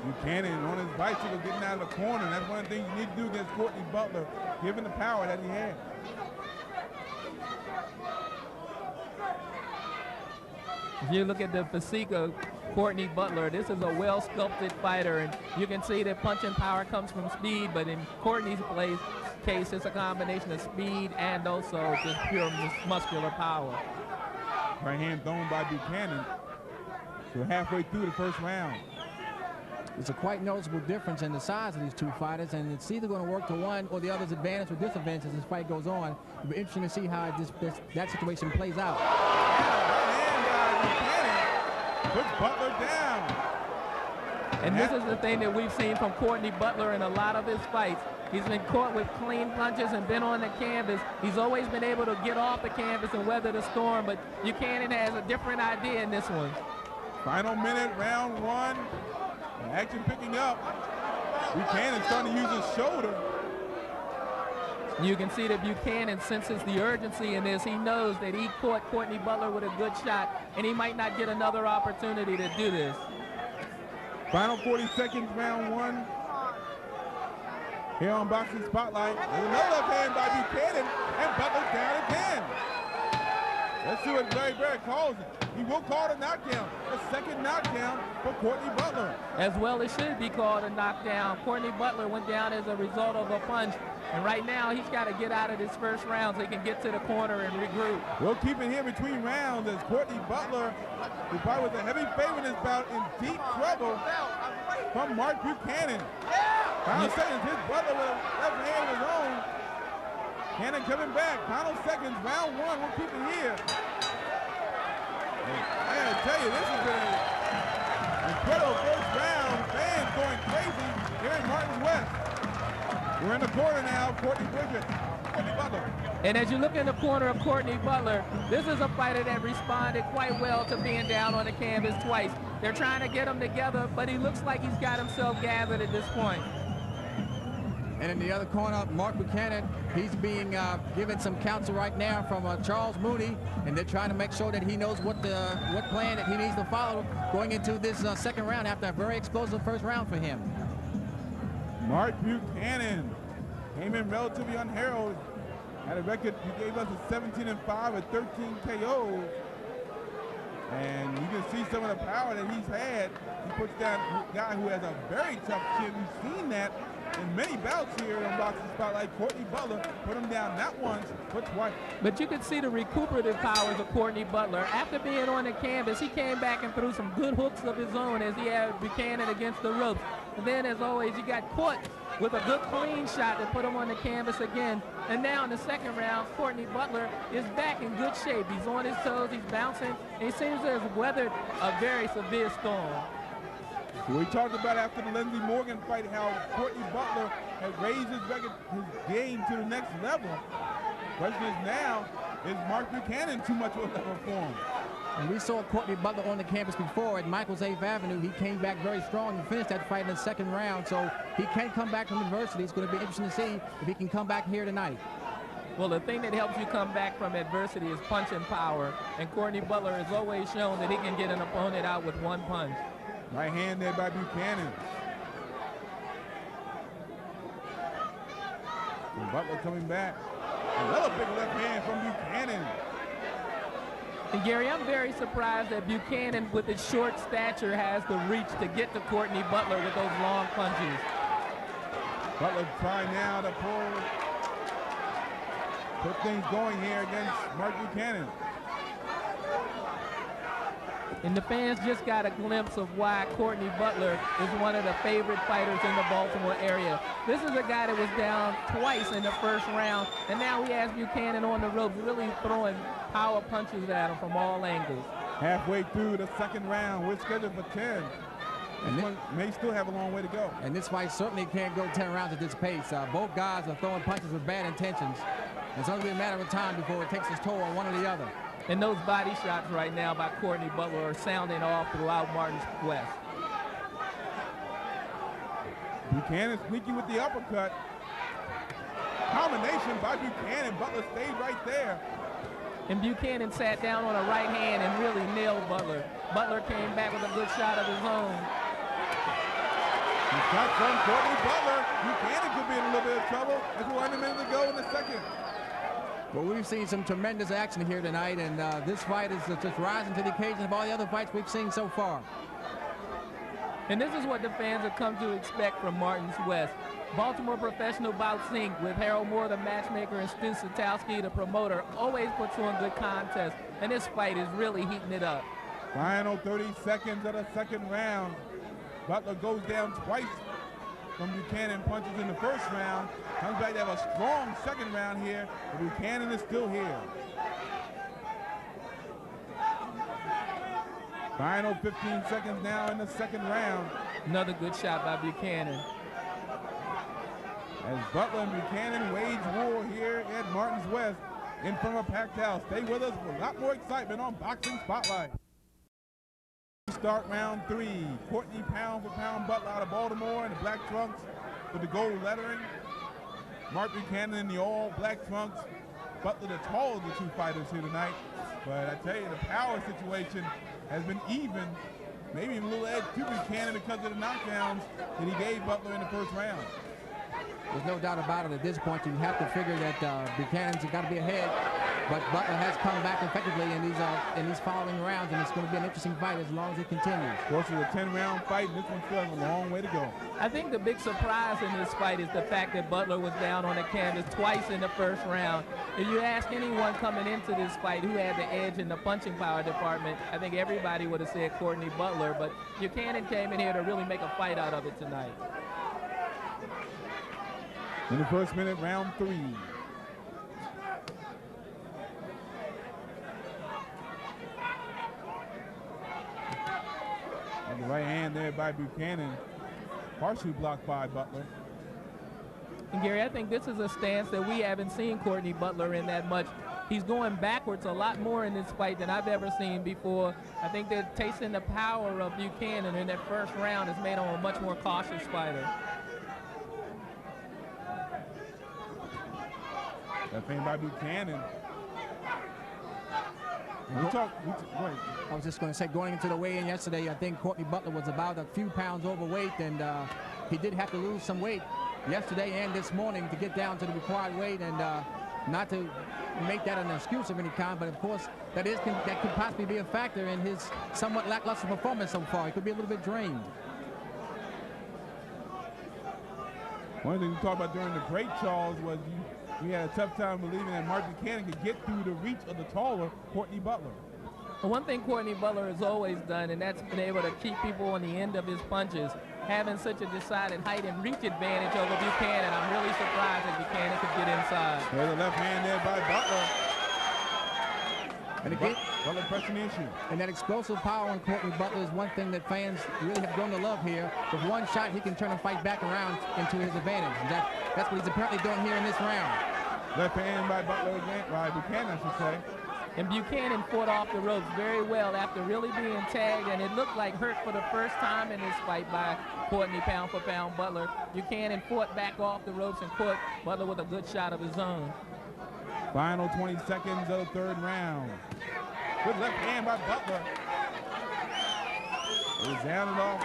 Buchanan on his bicycle getting out of the corner. That's one of the things you need to do against Courtney Butler, given the power that he had. If you look at the physique of Courtney Butler, this is a well-sculpted fighter, and you can see that punching power comes from speed, but in Courtney's case, it's a combination of speed and also just pure muscular power. Right hand thrown by Buchanan. So halfway through the first round. There's a quite noticeable difference in the size of these two fighters, and it's either going to work to one or the other's advantage or disadvantage as this fight goes on. It'll be interesting to see how that situation plays out. Puts Butler down. And this is the thing that we've seen from Courtney Butler in a lot of his fights. He's been caught with clean punches and been on the canvas. He's always been able to get off the canvas and weather the storm, but Buchanan has a different idea in this one. Final minute, round one. Action picking up. Buchanan starting to use his shoulder. You can see that Buchanan senses the urgency in this. He knows that he caught Courtney Butler with a good shot, and he might not get another opportunity to do this. Final 40 seconds, round one. Here on Boxing Spotlight, there's another left hand by Buchanan, and Butler's down again. Let's see what Larry Barrett calls it. He will call it a knockdown, a second knockdown for Courtney Butler. As well, it should be called a knockdown. Courtney Butler went down as a result of a punch, and right now he's got to get out of this first round so he can get to the corner and regroup. We'll keep it here between rounds as Courtney Butler, who probably was a heavy favorite in this bout, in deep trouble from Mark Buchanan. Final seconds, his Butler with a left hand of his own. Buchanan coming back. Final seconds, round one. We'll keep it here. I gotta tell you, this has been an incredible first round. Fans going crazy here in Martin West. We're in the corner now, Courtney Butler. And as you look in the corner of Courtney Butler, this is a fighter that responded quite well to being down on the canvas twice. They're trying to get him together, but he looks like he's got himself gathered at this point. And in the other corner, Mark Buchanan, he's being given some counsel right now from Charles Mooney, and they're trying to make sure that he knows what plan that he needs to follow going into this second round after a very explosive first round for him. Mark Buchanan came in relatively unheralded. Had a record, he gave us a 17-5 with 13 KOs. And you can see some of the power that he's had. He puts down a guy who has a very tough chin. We've seen that in many bouts here on Boxing Spotlight. Courtney Butler put him down not once, but twice. But you can see the recuperative powers of Courtney Butler. After being on the canvas, he came back and threw some good hooks of his own as he had Buchanan against the ropes. And then, as always, he got caught with a good clean shot to put him on the canvas again. And now in the second round, Courtney Butler is back in good shape. He's on his toes, he's bouncing, and he seems to have weathered a very severe storm. So we talked about after the Lindsey Morgan fight how Courtney Butler has raised his game to the next level. Question is now, is Mark Buchanan too much of a level for him? And we saw Courtney Butler on the campus before at Michaels 8th Avenue. He came back very strong and finished that fight in the second round. So he can come back from adversity. It's going to be interesting to see if he can come back here tonight. Well, the thing that helps you come back from adversity is punching power. And Courtney Butler has always shown that he can get an opponent out with one punch. Right hand there by Buchanan. And Butler coming back. Another big left hand from Buchanan. And Gary, I'm very surprised that Buchanan, with his short stature, has the reach to get to Courtney Butler with those long punches. Butler trying now to put things going here against Mark Buchanan. And the fans just got a glimpse of why Courtney Butler is one of the favorite fighters in the Baltimore area. This is a guy that was down twice in the first round, and now he has Buchanan on the ropes, really throwing power punches at him from all angles. Halfway through the second round, we're scheduled for 10. And this one may still have a long way to go. And this fight certainly can't go 10 rounds at this pace. Both guys are throwing punches with bad intentions. It's only a matter of time before it takes its toll on one or the other. And those body shots right now by Courtney Butler are sounding off throughout Martin's West. Buchanan sneaky with the uppercut. Combination by Buchanan. Butler stayed right there. And Buchanan sat down on a right hand and really nailed Butler. Butler came back with a good shot of his own. He shot from Courtney Butler. Buchanan could be in a little bit of trouble as we learned a minute ago in the second. Well, we've seen some tremendous action here tonight, and this fight is just rising to the occasion of all the other fights we've seen so far. And this is what the fans have come to expect from Martin's West. Baltimore Professional Bouts Inc. with Harold Moore, the matchmaker, and Stu Satowski, the promoter, always puts on good contests, and this fight is really heating it up. Final 30 seconds of the second round. Butler goes down twice from Buchanan punches in the first round. Comes back to have a strong second round here, but Buchanan is still here. Final 15 seconds now in the second round. Another good shot by Buchanan. As Butler and Buchanan wage war here at Martin's West in front of a packed house. Stay with us for a lot more excitement on Boxing Spotlight. Start round 3. Courtney pound for pound Butler out of Baltimore in the black trunks with the gold lettering. Mark Buchanan in the all black trunks. Butler the taller of the two fighters here tonight. But I tell you, the power situation has been even. Maybe even a little edge to Buchanan because of the knockdowns that he gave Butler in the first round. There's no doubt about it at this point. You have to figure that Buchanan's got to be ahead, but Butler has come back effectively in these following rounds, and it's going to be an interesting fight as long as it continues. Of course, it's a 10-round fight, and this one still has a long way to go. I think the big surprise in this fight is the fact that Butler was down on the canvas twice in the first round. If you ask anyone coming into this fight who had the edge in the punching power department, I think everybody would have said Courtney Butler, but Buchanan came in here to really make a fight out of it tonight. In the first minute, round 3. And the right hand there by Buchanan, partially blocked by Butler. And Gary, I think this is a stance that we haven't seen Courtney Butler in that much. He's going backwards a lot more in this fight than I've ever seen before. I think that tasting the power of Buchanan in that first round has made him a much more cautious fighter. That thing by Buchanan. I was just going to say, going into the weigh-in yesterday, I think Courtney Butler was about a few pounds overweight, and he did have to lose some weight yesterday and this morning to get down to the required weight, and not to make that an excuse of any kind, but of course that could possibly be a factor in his somewhat lackluster performance so far. He could be a little bit drained. One thing we talked about during the break, Charles, was we had a tough time believing that Mark Buchanan could get through the reach of the taller Courtney Butler. Well, one thing Courtney Butler has always done, and that's been able to keep people on the end of his punches, having such a decided height and reach advantage over Buchanan. I'm really surprised that Buchanan could get inside. There's a left hand there by Butler. And again, Butler pressing the issue. And that explosive power on Courtney Butler is one thing that fans really have grown to love here. With one shot, he can turn a fight back around into his advantage. And that's what he's apparently doing here in this round. Left hand by Butler again, by Buchanan, I should say. And Buchanan fought off the ropes very well after really being tagged, and it looked like hurt for the first time in this fight by Courtney pound-for-pound Butler. Buchanan fought back off the ropes and caught Butler with a good shot of his own. Final 20 seconds of the third round. Good left hand by Butler. He's down and off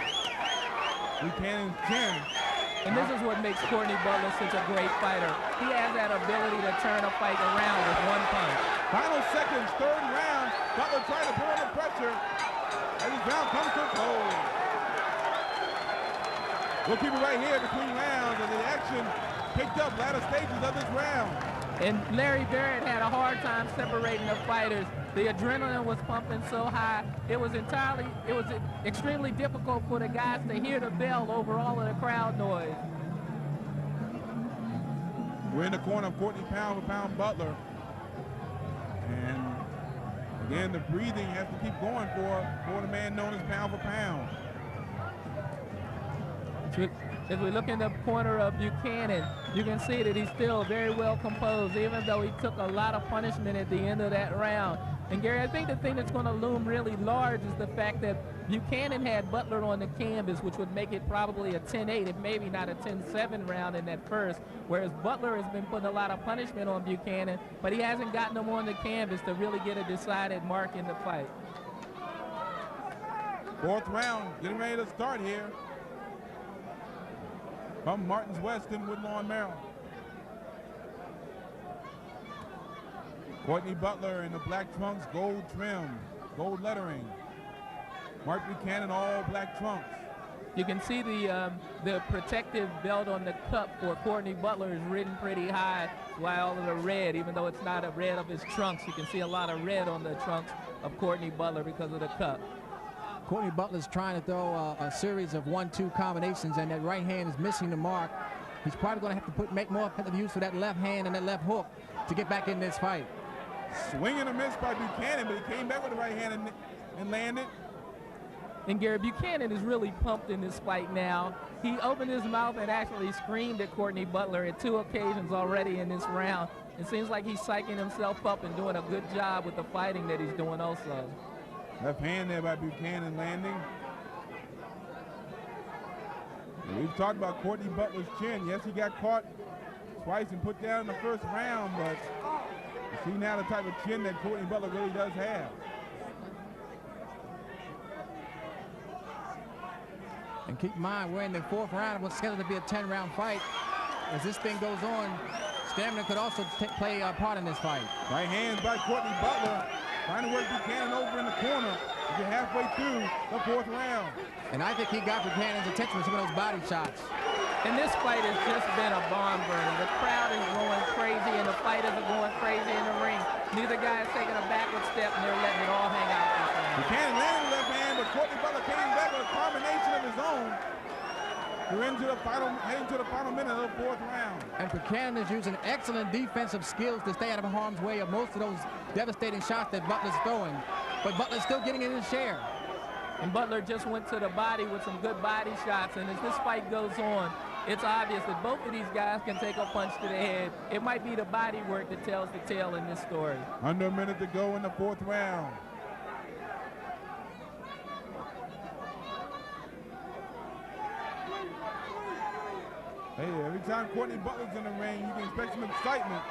Buchanan's chin. And this is what makes Courtney Butler such a great fighter. He has that ability to turn a fight around with one punch. Final seconds, third round. Butler trying to put on the pressure. And his round comes to a close. We'll keep it right here between rounds as the action picked up latter stages of this round. And Larry Barrett had a hard time separating the fighters. The adrenaline was pumping so high, it was extremely difficult for the guys to hear the bell over all of the crowd noise. We're in the corner of Courtney pound-for-pound Butler. And again, the breathing has to keep going for the man known as pound-for-pound. If we look in the corner of Buchanan, you can see that he's still very well composed, even though he took a lot of punishment at the end of that round. And Gary, I think the thing that's going to loom really large is the fact that Buchanan had Butler on the canvas, which would make it probably a 10-8, if maybe not a 10-7 round in that first, whereas Butler has been putting a lot of punishment on Buchanan, but he hasn't gotten him on the canvas to really get a decided mark in the fight. Fourth round, getting ready to start here. From Martins West in Woodlawn, Maryland. Courtney Butler in the black trunks, gold trim, gold lettering. Mark Buchanan, all black trunks. You can see the protective belt on the cup for Courtney Butler is written pretty high, while all of the red, even though it's not a red of his trunks, you can see a lot of red on the trunks of Courtney Butler because of the cup. Courtney Butler's trying to throw a series of 1-2 combinations, and that right hand is missing the mark. He's probably going to have to make more effective use for that left hand and that left hook to get back in this fight. Swing and a miss by Buchanan, but he came back with the right hand and landed. And Gary, Buchanan is really pumped in this fight now. He opened his mouth and actually screamed at Courtney Butler at 2 occasions already in this round. It seems like he's psyching himself up and doing a good job with the fighting that he's doing also. Left hand there by Buchanan landing. And we've talked about Courtney Butler's chin. Yes, he got caught twice and put down in the first round, but you see now the type of chin that Courtney Butler really does have. And keep in mind, we're in the fourth round. What's scheduled to be a 10-round fight. As this thing goes on, stamina could also play a part in this fight. Right hands by Courtney Butler. Trying to work Buchanan over in the corner. We're halfway through the fourth round. And I think he got Buchanan's attention with some of those body shots. And this fight has just been a barn burner. The crowd is going crazy, and the fighters are going crazy in the ring. Neither guy is taking a backward step, and they're letting it all hang out. Buchanan landed the left hand, but Courtney Butler came back with a combination of his own. We're heading to the final minute of the fourth round. And Buchanan is using excellent defensive skills to stay out of harm's way of most of those devastating shots that Butler's throwing. But Butler's still getting in his share. And Butler just went to the body with some good body shots. And as this fight goes on, it's obvious that both of these guys can take a punch to the head. It might be the body work that tells the tale in this story. Under a minute to go in the fourth round. Hey, every time Courtney Butler's in the ring, you can expect some excitement.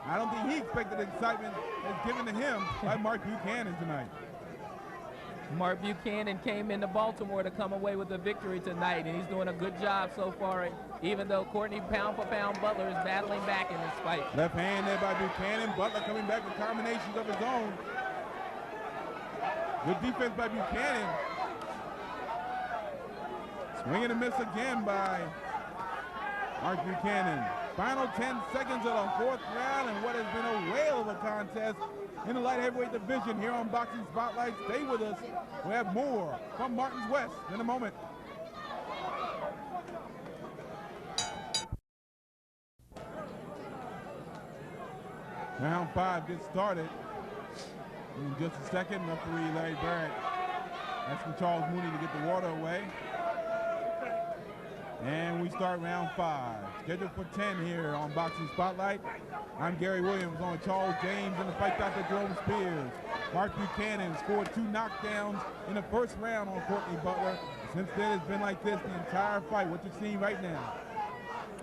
I don't think he expected the excitement that's given to him by Mark Buchanan tonight. Mark Buchanan came into Baltimore to come away with a victory tonight, and he's doing a good job so far, even though Courtney pound-for-pound Butler is battling back in this fight. Left hand there by Buchanan. Butler coming back with combinations of his own. Good defense by Buchanan. Swing and a miss again by Mark Buchanan. Final 10 seconds of the fourth round, and what has been a whale of a contest in the light heavyweight division here on Boxing Spotlight. Stay with us. We have more from Martins West in a moment. Round 5 gets started. In just a second, referee Larry Barrett asking Charles Mooney to get the water away. And we start round 5. Scheduled for 10 here on Boxing Spotlight. I'm Gary Williams on Charles James in the fight Dr. Jerome Spears. Mark Buchanan scored 2 knockdowns in the first round on Courtney Butler. Since then, it's been like this the entire fight. What you're seeing right now.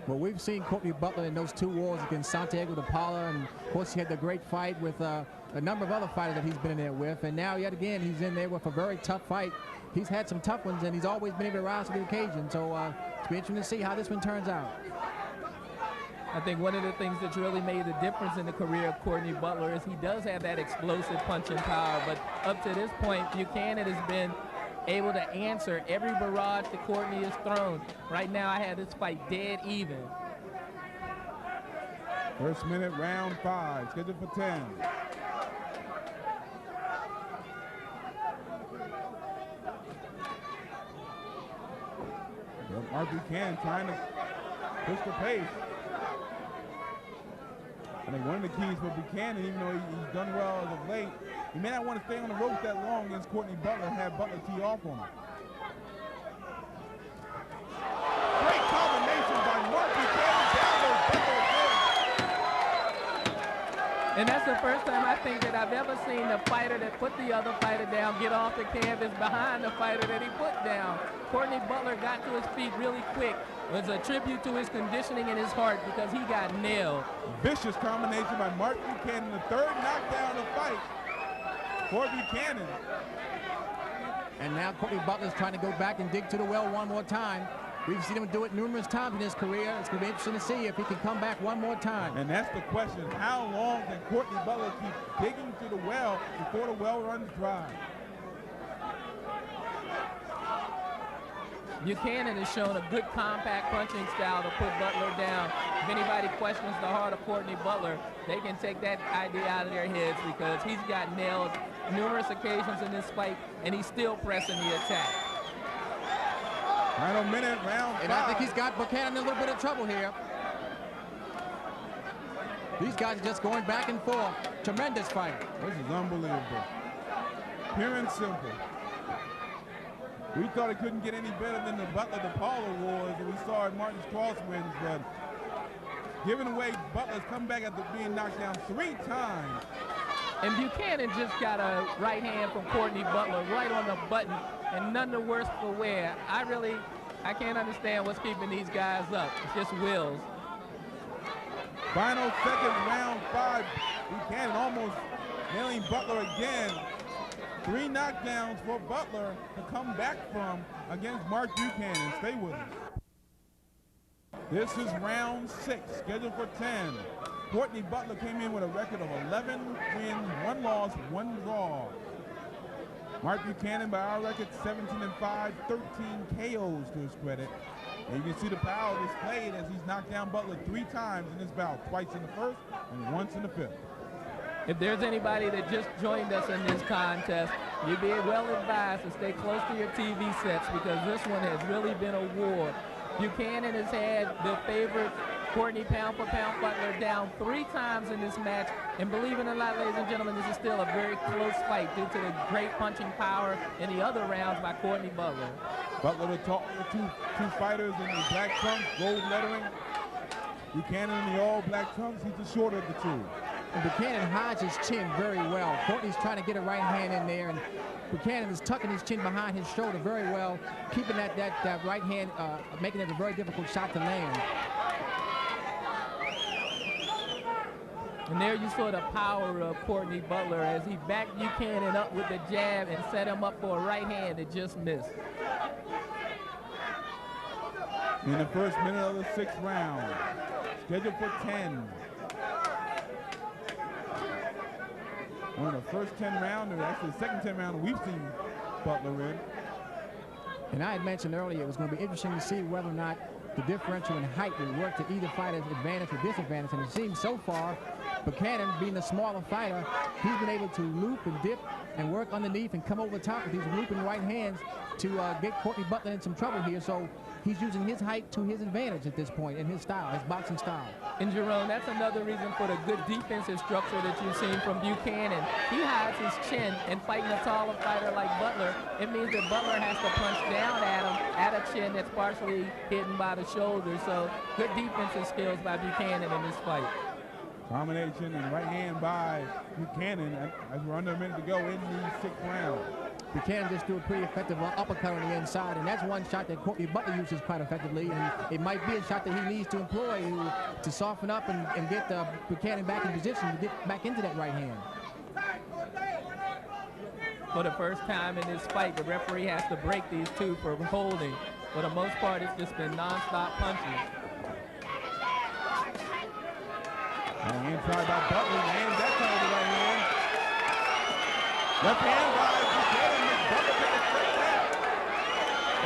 Well, we've seen Courtney Butler in those 2 wars against Santiago de Paula, and of course he had the great fight with a number of other fighters that he's been in there with, and now yet again he's in there with a very tough fight. He's had some tough ones, and he's always been able to rise to the occasion, so it's be interesting to see how this one turns out. I think one of the things that's really made the difference in the career of Courtney Butler is he does have that explosive punching power, but up to this point, Buchanan has been able to answer every barrage that Courtney has thrown. Right now, I had this fight dead even. First minute, round 5, scheduled for 10. Mark Buchanan trying to push the pace. I think one of the keys for Buchanan, even though he's done well as of late, he may not want to stay on the ropes that long against Courtney Butler and have Butler tee off on him. Great combination by Mark Buchanan. Down goes Butler again. And that's the first time I think that I've ever seen the fighter that put the other fighter down get off the canvas behind the fighter that he put down. Courtney Butler got to his feet really quick. It was a tribute to his conditioning and his heart because he got nailed. Vicious combination by Mark Buchanan, the 3rd knockdown of the fight for Buchanan. And now Courtney Butler's trying to go back and dig to the well one more time. We've seen him do it numerous times in his career. It's going to be interesting to see if he can come back one more time. And that's the question. How long can Courtney Butler keep digging to the well before the well runs dry? Buchanan has shown a good compact punching style to put Butler down. If anybody questions the heart of Courtney Butler, they can take that idea out of their heads because he's got nailed numerous occasions in this fight, and he's still pressing the attack. Final minute, round 5. And I think he's got Buchanan in a little bit of trouble here. These guys are just going back and forth. Tremendous fight. This is unbelievable. Pure and simple. We thought it couldn't get any better than the Butler de Paula wars that we saw at Martin's Crosswinds, but giving away Butler's come back after being knocked down 3 times. And Buchanan just got a right hand from Courtney Butler right on the button, and none the worse for wear. I can't understand what's keeping these guys up. It's just wills. Final second, round 5. Buchanan almost nailing Butler again. 3 knockdowns for Butler to come back from against Mark Buchanan. Stay with us. This is round 6, scheduled for 10. Courtney Butler came in with a record of 11 wins, 1 loss, 1 draw. Mark Buchanan, by our record, 17-5, 13 KOs to his credit. And you can see the power displayed as he's knocked down Butler 3 times in this bout, twice in the first and once in the 5th. If there's anybody that just joined us in this contest, you'd be well advised to stay close to your TV sets because this one has really been a war. Buchanan has had the favorite Courtney pound-for-pound Butler down 3 times in this match. And believe it or not, ladies and gentlemen, this is still a very close fight due to the great punching power in the other rounds by Courtney Butler. Butler the two fighters in the black trunks, gold lettering. Buchanan in the all black trunks, he's the shorter of the 2. And Buchanan hides his chin very well. Courtney's trying to get a right hand in there, and Buchanan is tucking his chin behind his shoulder very well, keeping that right hand, making it a very difficult shot to land. And there you saw the power of Courtney Butler as he backed Buchanan up with the jab and set him up for a right hand that just missed. In the first minute of the 6th round, scheduled for 10. One of the first 10 rounders, actually the second 10 rounder we've seen Butler in. And I had mentioned earlier it was going to be interesting to see whether or not the differential in height would work to either fighter's advantage or disadvantage. And it seems so far, Buchanan, being the smaller fighter, he's been able to loop and dip and work underneath and come over the top with these looping right hands to get Courtney Butler in some trouble here. So he's using his height to his advantage at this point in his style, his boxing style. And Jerome, that's another reason for the good defensive structure that you've seen from Buchanan. He hides his chin, and fighting a taller fighter like Butler, it means that Butler has to punch down at him at a chin that's partially hidden by the shoulder. So good defensive skills by Buchanan in this fight. Combination and right hand by Buchanan as we're under a minute to go in the 6th round. Buchanan just threw a pretty effective uppercut on the inside, and that's one shot that Courtney Butler uses quite effectively, and it might be a shot that he needs to employ to soften up and get Buchanan back in position to get back into that right hand. For the first time in this fight, the referee has to break these two for holding. For the most part, it's just been non-stop punches. And inside by Butler, and that's out of the right hand. Left hand by Buchanan, Butler takes a straight back.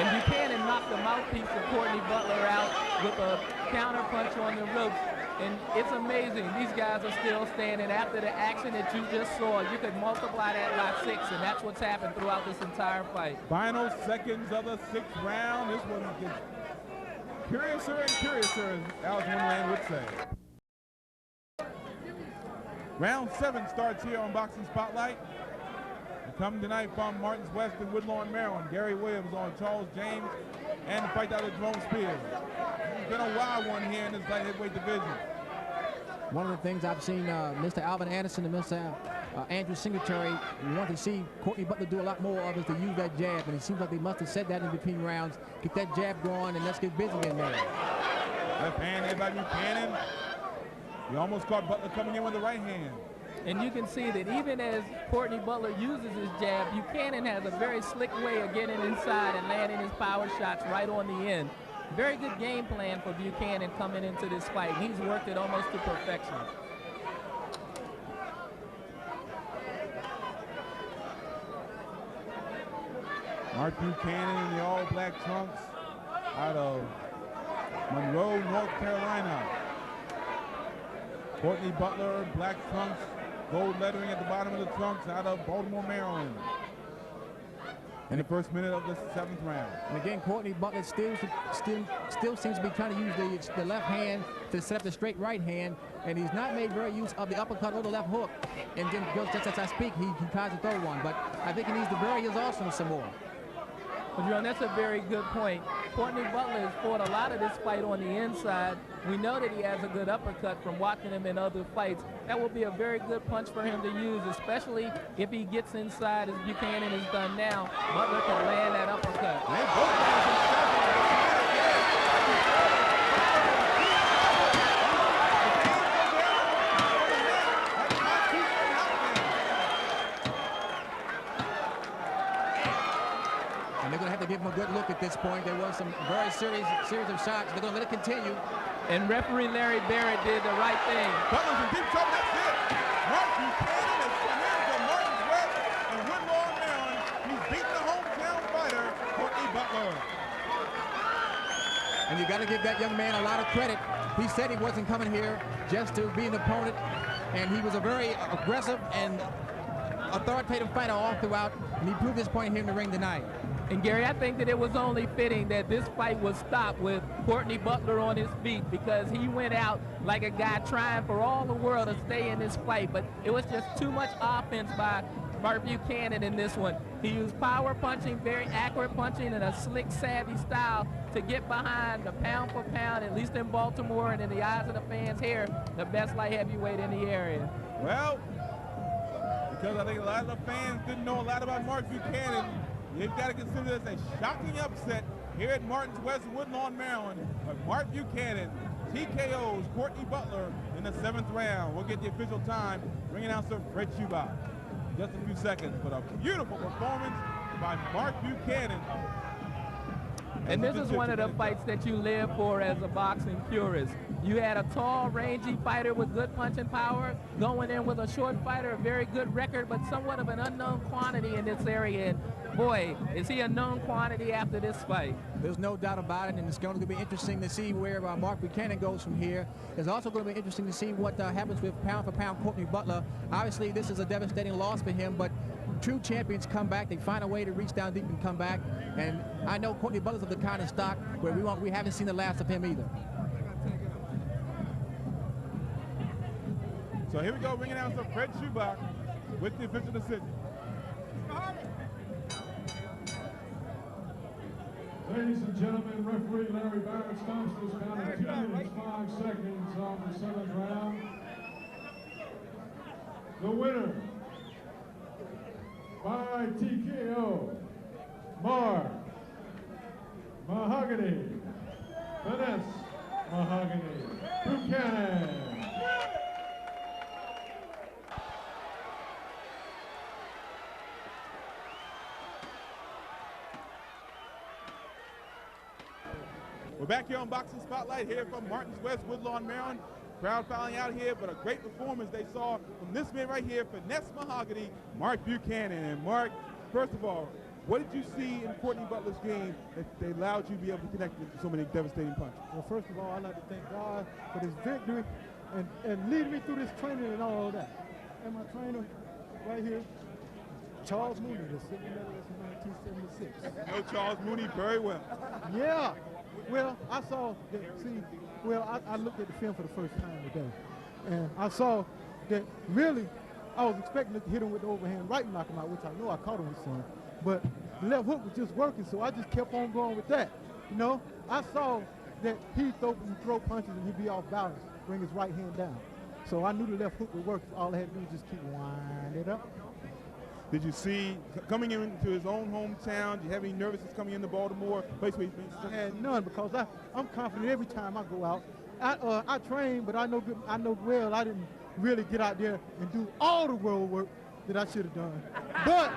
And Buchanan knocked the mouthpiece of Courtney Butler out with a counter punch on the ropes. And it's amazing, these guys are still standing after the action that you just saw. You could multiply that by 6, and that's what's happened throughout this entire fight. Final seconds of the 6th round. This one gets curiouser and curiouser, as Alex Wonderland would say. Round 7 starts here on Boxing Spotlight. Coming tonight from Martins West in Woodlawn, Maryland. Gary Williams on Charles James, and the fight out of Jerome Spears. It's been a wild one here in this light heavyweight division. One of the things I've seen Mr. Alvin Anderson and Mr. Andrew Singletary want to see Courtney Butler do a lot more of is to use that jab, and it seems like they must have said that in between rounds. Get that jab going and let's get busy in there. Left hand there by Buchanan. He almost caught Butler coming in with the right hand. And you can see that even as Courtney Butler uses his jab, Buchanan has a very slick way of getting inside and landing his power shots right on the end. Very good game plan for Buchanan coming into this fight. He's worked it almost to perfection. Mark Buchanan in the all-black trunks out of Monroe, North Carolina. Courtney Butler, black trunks, gold lettering at the bottom of the trunks out of Baltimore, Maryland. In the first minute of the 7th round. And again, Courtney Butler still seems to be trying to use the left hand to set up the straight right hand, and he's not made very use of the uppercut or the left hook. And then just as I speak, he tries to throw one, but I think he needs to vary his arsenal some more. Well, Jerome, that's a very good point. Courtney Butler has fought a lot of this fight on the inside. We know that he has a good uppercut from watching him in other fights. That will be a very good punch for him to use, especially if he gets inside as Buchanan has done now. Butler can land that uppercut. They both guys are to give him a good look at this point. There was some very series of shots. They're going to let it continue. And referee Larry Barrett did the right thing. Butler's in deep trouble. That's it. Mark Buchanan is committed to Martins West in Woodlawn, Maryland. He's beaten the hometown fighter, Courtney Butler. And you got to give that young man a lot of credit. He said he wasn't coming here just to be an opponent, and he was a very aggressive and authoritative fighter all throughout, and he proved his point here in the ring tonight. And Gary, I think that it was only fitting that this fight was stopped with Courtney Butler on his feet, because he went out like a guy trying for all the world to stay in this fight, but it was just too much offense by Mark Buchanan in this one. He used power punching, very accurate punching, and a slick, savvy style to get behind the pound for pound, at least in Baltimore and in the eyes of the fans here, the best light heavyweight in the area. Well, because I think a lot of the fans didn't know a lot about Mark Buchanan, you've got to consider this a shocking upset here at Martins West, Woodlawn, Maryland. But Mark Buchanan TKOs Courtney Butler in the 7th round. We'll get the official time. Ring announcer Fred Schubach. Just a few seconds, but a beautiful performance by Mark Buchanan. And this is one of the fights that you live for as a boxing purist. You had a tall, rangy fighter with good punching power going in with a short fighter, a very good record, but somewhat of an unknown quantity in this area. And boy, is he a known quantity after this fight. There's no doubt about it, and it's going to be interesting to see where Mark Buchanan goes from here. It's also going to be interesting to see what happens with pound-for-pound Courtney Butler. Obviously, this is a devastating loss for him, but true champions come back. They find a way to reach down deep and come back. And I know Courtney Butler's of the kind of stock where we haven't seen the last of him either. So here we go, ring announcer Fred Schubach with the official decision. Ladies and gentlemen, referee Larry Barrett stops this count at 2 minutes 5 seconds on the 7th round. The winner by TKO, Mark Mahogany, Vanessa Mahogany, Buchanan. We're back here on Boxing Spotlight here from Martins West, Woodlawn, Maryland. Crowd filing out here, but a great performance they saw from this man right here, Finesse Mahogany, Mark Buchanan. And Mark, first of all, what did you see in Courtney Butler's game that they allowed you to be able to connect with so many devastating punches? Well, first of all, I'd like to thank God for this victory and leading me through this training and all of that. And my trainer right here, Charles Mooney, the silver medalist in 1976. You know Charles Mooney very well. Yeah. Well, I saw that, I looked at the film for the first time today, and I saw that really I was expecting to hit him with the overhand right and knock him out, which I know I caught him with some, but the left hook was just working, so I just kept on going with that. You know, I saw that he'd throw punches and he'd be off balance, bring his right hand down. So I knew the left hook would work. All I had to do was just keep winding it up. Did you see, coming into his own hometown, do you have any nervousness coming into Baltimore, place where he's been? I had none, because I'm confident every time I go out. I train, but I know well I didn't really get out there and do all the road work that I should have done. But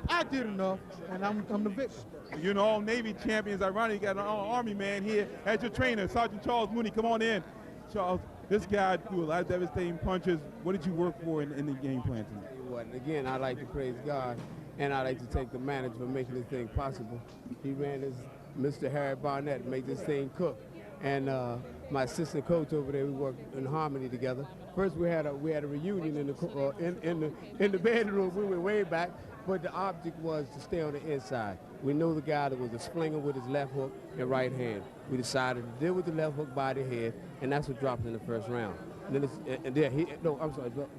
I did enough, and I'm the victor. You're an all-Navy champions. Ironically, you got an all-Army man here as your trainer, Sergeant Charles Mooney. Come on in. Charles, this guy threw a lot of devastating punches. What did you work for in the game plan tonight? Again, I like to praise God, and I like to thank the manager for making this thing possible. He ran his Mr. Harry Barnett, made this thing cook, and my assistant coach over there, we worked in harmony together. First, we had a reunion in the bedroom. We went way back, but the object was to stay on the inside. We know the guy that was a slinger with his left hook and right hand. We decided to deal with the left hook by the head, and that's what dropped in the first round. And then the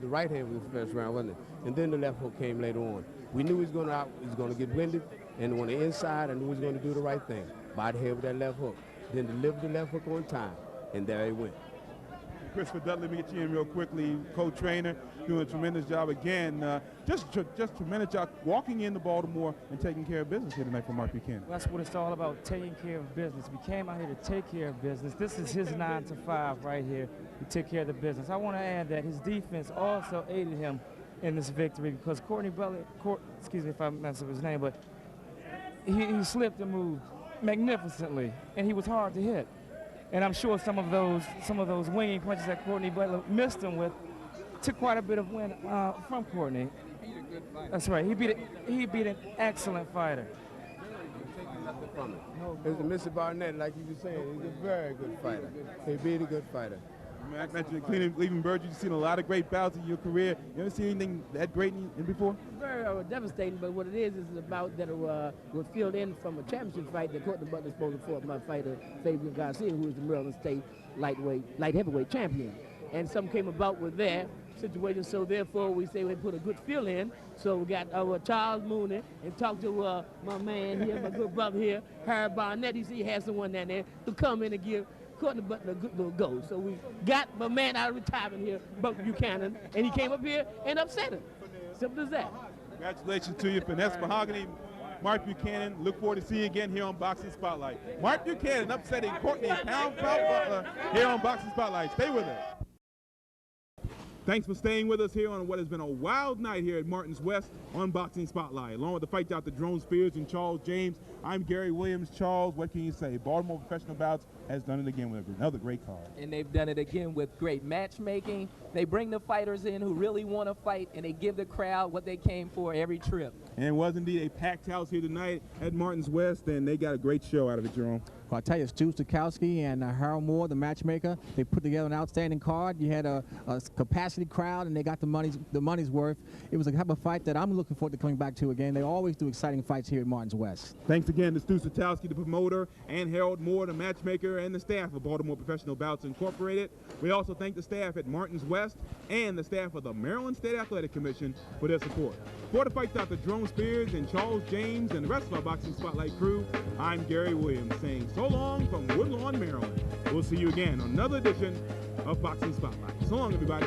right hand was the first round, wasn't it? And then the left hook came later on. We knew he was going to get winded, and on the inside, I knew he was going to do the right thing, by the head with that left hook. Then delivered the left hook on time, and there he went. Christopher Dudley, let me get you in real quickly, co-trainer, doing a tremendous job again. Just tremendous job walking into Baltimore and taking care of business here tonight for Mark Buchanan. That's what it's all about, taking care of business. We came out here to take care of business. This is his 9 to 5 right here. We took care of the business. I want to add that his defense also aided him in this victory, because Courtney Butler, excuse me if I mess up his name, but he slipped and moved magnificently, and he was hard to hit. And I'm sure some of those winging punches that Courtney Butler missed him with took quite a bit of win from Courtney. He's a good fighter. That's right. He beat an excellent fighter. Taking nothing from it. Mr. Barnett, like you were saying, he's a very good fighter. He beat a good fighter. I mentioned Cleveland Bird, you've seen a lot of great bouts in your career. You ever seen anything that great in before? Very devastating, but what it is a bout that was filled in from a championship fight that Courtney Butler supposed to fought my fighter, Fabian Garcia, who is the Maryland State light heavyweight champion. And something came about with that situation, so therefore we say we put a good fill in. So we got our Charles Mooney and talked to my man here, my good brother here, Harry Barnett. He said he had someone down there to come in and give Courtney Butler a good little go. So we got my man out of retirement here, Buck Buchanan, and he came up here and upset him. Simple as that. Congratulations to you, Finesse Mahogany, Mark Buchanan. Look forward to seeing you again here on Boxing Spotlight. Mark Buchanan upsetting Courtney Pound Butler here on Boxing Spotlight. Stay with us. Thanks for staying with us here on what has been a wild night here at Martins West on Boxing Spotlight. Along with the fight out, the Jerome Spears and Charles James, I'm Gary Williams. Charles, what can you say? Baltimore Professional Bouts has done it again with another great card. And they've done it again with great matchmaking. They bring the fighters in who really want to fight, and they give the crowd what they came for every trip. And it was indeed a packed house here tonight at Martin's West, and they got a great show out of it, Jerome. Well, I tell you, Stu Stokowski and Harold Moore, the matchmaker, they put together an outstanding card. You had a capacity crowd, and they got the money's worth. It was a type of fight that I'm looking forward to coming back to again. They always do exciting fights here at Martin's West. Thanks again to Stu Stokowski, the promoter, and Harold Moore, the matchmaker, and the staff of Baltimore Professional Bouts Incorporated. We also thank the staff at Martin's West and the staff of the Maryland State Athletic Commission for their support. For the fight Dr. Jerome Spears and Charles James and the rest of our Boxing Spotlight crew, I'm Gary Williams saying so long from Woodlawn, Maryland. We'll see you again on another edition of Boxing Spotlight. So long, everybody.